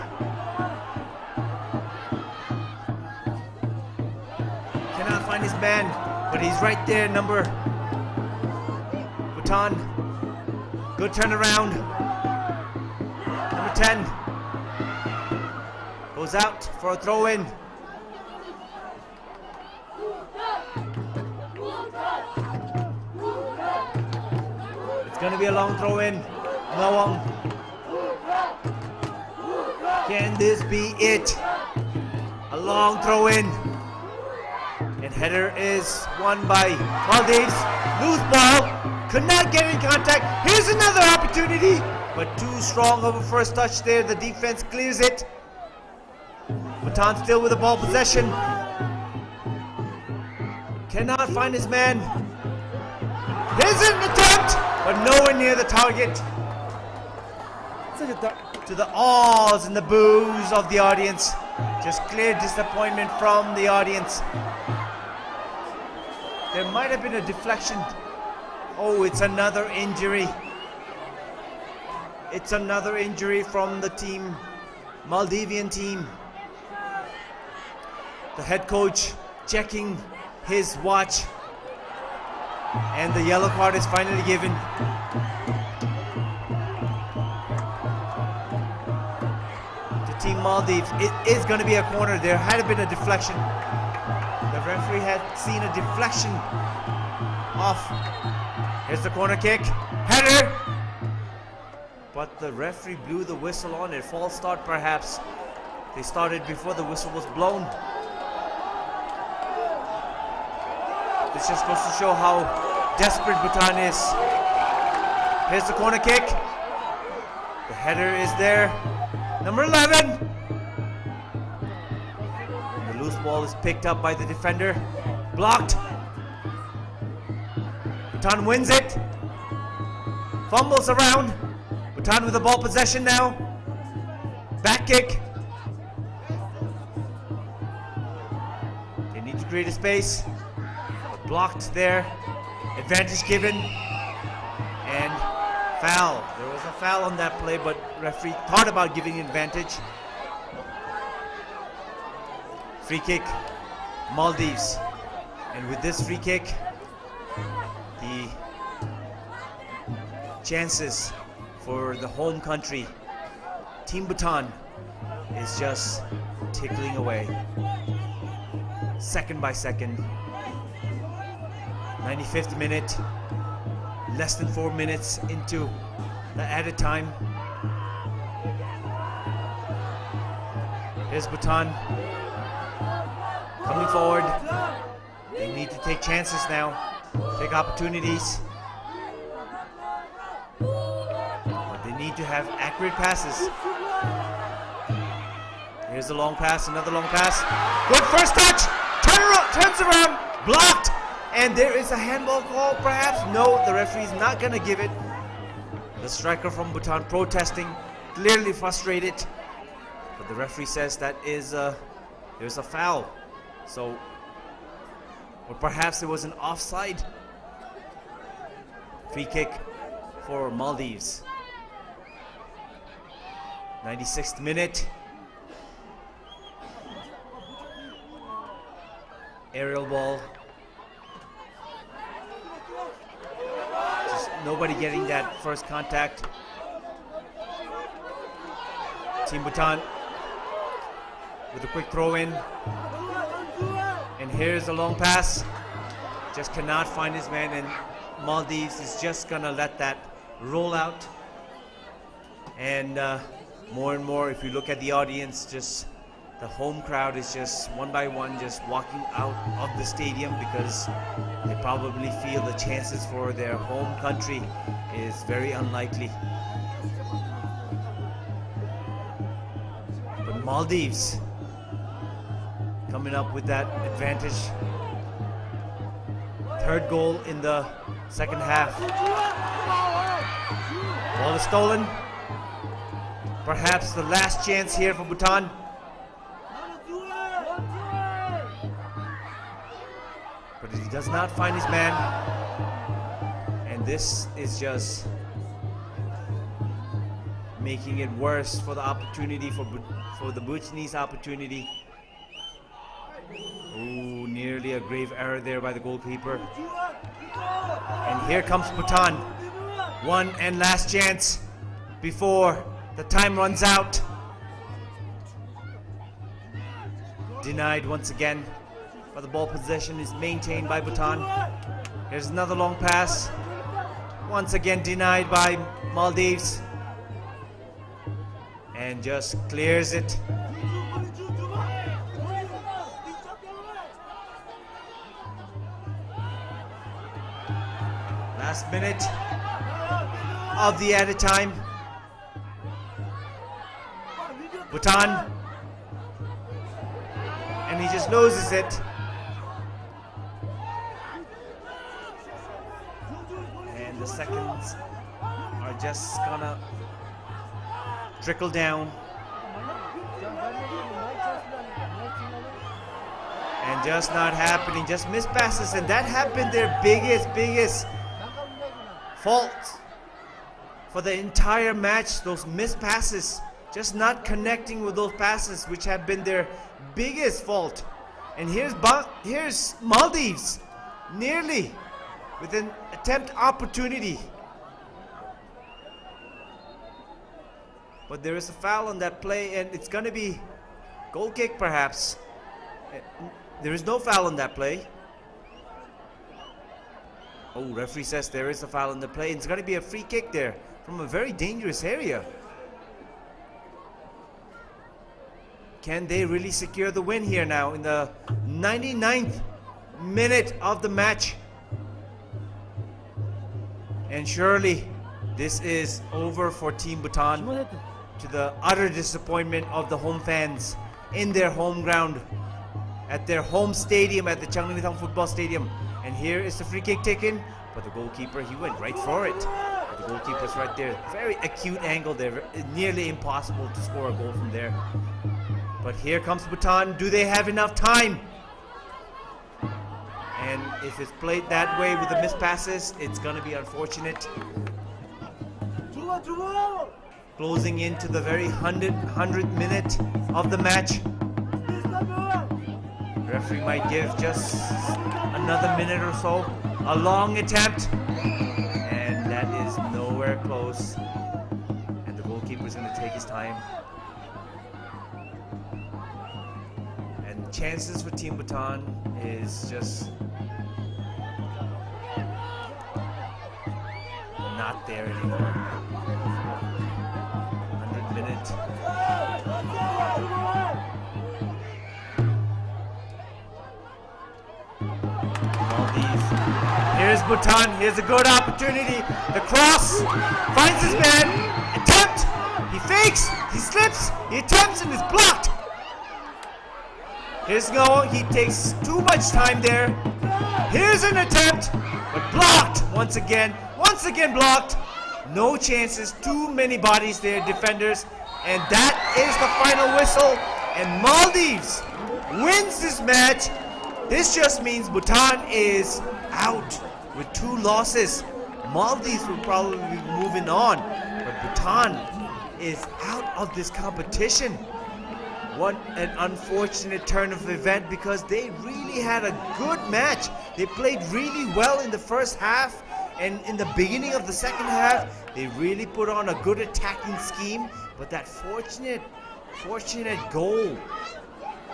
Cannot find his man, but he's right there, number Bhutan. Good turnaround. Number 10 goes out for a throw-in. It's going to be a long throw-in. No one. Can this be it? A long throw in. And header is won by Maldives. Loose ball. Could not get in contact. Here's another opportunity. But too strong of a first touch there. The defense clears it. Bhutan still with the ball possession. Cannot find his man. Here's an attempt, but nowhere near the target. To the awes and the boos of the audience. Just clear disappointment from the audience. There might have been a deflection. Oh, it's another injury. It's another injury from the team, Maldivian team. The head coach checking his watch. And the yellow card is finally given. To Team Maldives. It is going to be a corner. There had been a deflection. The referee had seen a deflection off. Here's the corner kick. Header! But the referee blew the whistle on it. False start perhaps. They started before the whistle was blown. This just goes to show how desperate Bhutan is. Here's the corner kick. The header is there. Number 11. And the loose ball is picked up by the defender. Blocked. Bhutan wins it. Fumbles around. Bhutan with the ball possession now. Back kick. They need to create a space. Blocked there. Advantage given. And foul. There was a foul on that play, but referee thought about giving advantage. Free kick. Maldives. And with this free kick, the chances for the home country, Team Bhutan, is just tickling away. Second by second. 95th minute, less than 4 minutes into the added time. Here's Bhutan coming forward. They need to take chances now, take opportunities. But they need to have accurate passes. Here's the long pass, another long pass. Good first touch, turns around, blocked. And there is a handball call, perhaps? No, the referee is not going to give it. The striker from Bhutan protesting, clearly frustrated. But the referee says that there's a foul. So, or perhaps it was an offside. Free kick for Maldives. 96th minute. Aerial ball. Nobody getting that first contact. Team Bhutan with a quick throw in. And here's a long pass. Just cannot find his man, and Maldives is just gonna let that roll out. And more and more, if you look at the audience, just the home crowd is just one by one just walking out of the stadium because they probably feel the chances for their home country is very unlikely. But Maldives coming up with that advantage. Third goal in the second half. Ball is stolen. Perhaps the last chance here for Bhutan. But he does not find his man. And this is just making it worse for the opportunity, for the Bhutanese opportunity. Ooh, nearly a grave error there by the goalkeeper. And here comes Bhutan. One and last chance before the time runs out. Denied once again. But the ball possession is maintained by Bhutan. Here's another long pass. Once again denied by Maldives. And just clears it. Last minute of the added time. Bhutan. And he just loses it. And the seconds are just gonna trickle down. And just not happening, just missed passes, and that have been their biggest fault for the entire match. Those missed passes, just not connecting with those passes, which have been their biggest fault. And here's Maldives, nearly with an attempt opportunity. But there is a foul on that play, and it's going to be goal kick perhaps. There is no foul on that play. Oh, referee says there is a foul on the play. It's going to be a free kick there from a very dangerous area. Can they really secure the win here now in the 99th minute of the match? And surely this is over for Team Bhutan, to the utter disappointment of the home fans in their home ground, at their home stadium, at the Changnam Football Stadium. And here is the free kick taken, but the goalkeeper, he went right for it. The goalkeeper's right there. Very acute angle there. Nearly impossible to score a goal from there. But here comes Bhutan. Do they have enough time? And if it's played that way with the missed passes, it's going to be unfortunate. Closing into the very 100th minute of the match. Referee might give just another minute or so. A long attempt, and that is nowhere close. And the goalkeeper is going to take his time. And chances for Team Bhutan is just not there anymore. 100th minute. Here's Bhutan. Here's a good opportunity. The cross finds his man. Attempt. He fakes. He slips. He attempts and is blocked. Here's Ngo. He takes too much time there. Here's an attempt, but blocked once again. Once again blocked. No chances. Too many bodies there, defenders. And that is the final whistle. And Maldives wins this match. This just means Bhutan is out with 2 losses. Maldives will probably be moving on, but Bhutan is out of this competition. What an unfortunate turn of event, because they really had a good match. They played really well in the first half, and in the beginning of the second half, they really put on a good attacking scheme. But that fortunate goal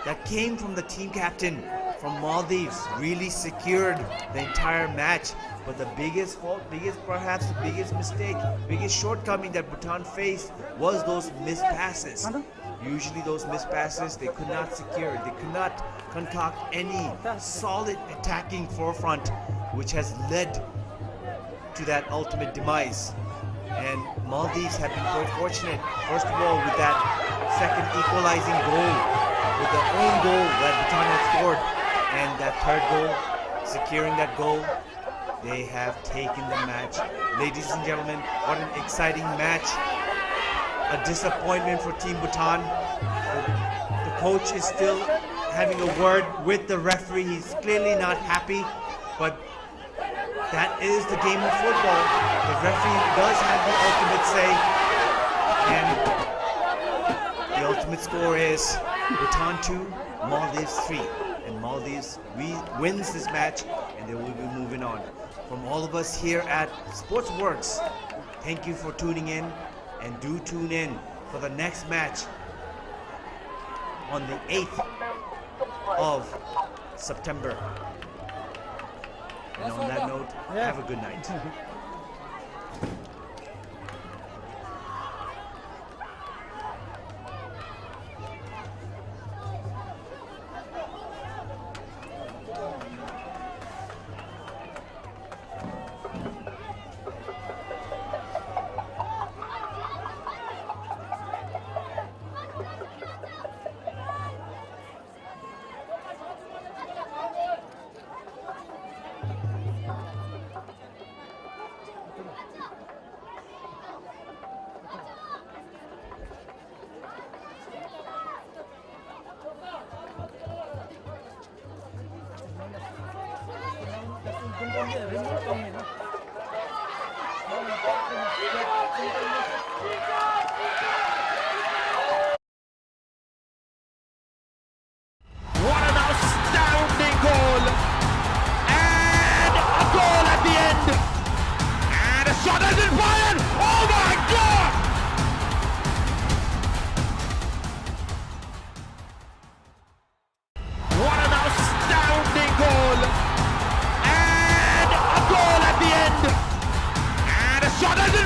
that came from the team captain from Maldives really secured the entire match. But the biggest fault, perhaps the biggest mistake, biggest shortcoming that Bhutan faced was those missed passes. Usually those missed passes, they could not secure. They could not concoct any solid attacking forefront, which has led to that ultimate demise. And Maldives have been very fortunate, first of all, with that second equalizing goal, with the own goal that Bhutan had scored, and that third goal, securing that goal, they have taken the match. Ladies and gentlemen, what an exciting match. A disappointment for Team Bhutan. The coach is still having a word with the referee. He's clearly not happy, but that is the game of football. The referee does have the ultimate say, and the ultimate score is Bhutan 2, Maldives 3. And Maldives wins this match, and they will be moving on. From all of us here at Sportzworkz, thank you for tuning in, and do tune in for the next match on the 8th of September. And on that note, have a good night. What an outstanding Shot as it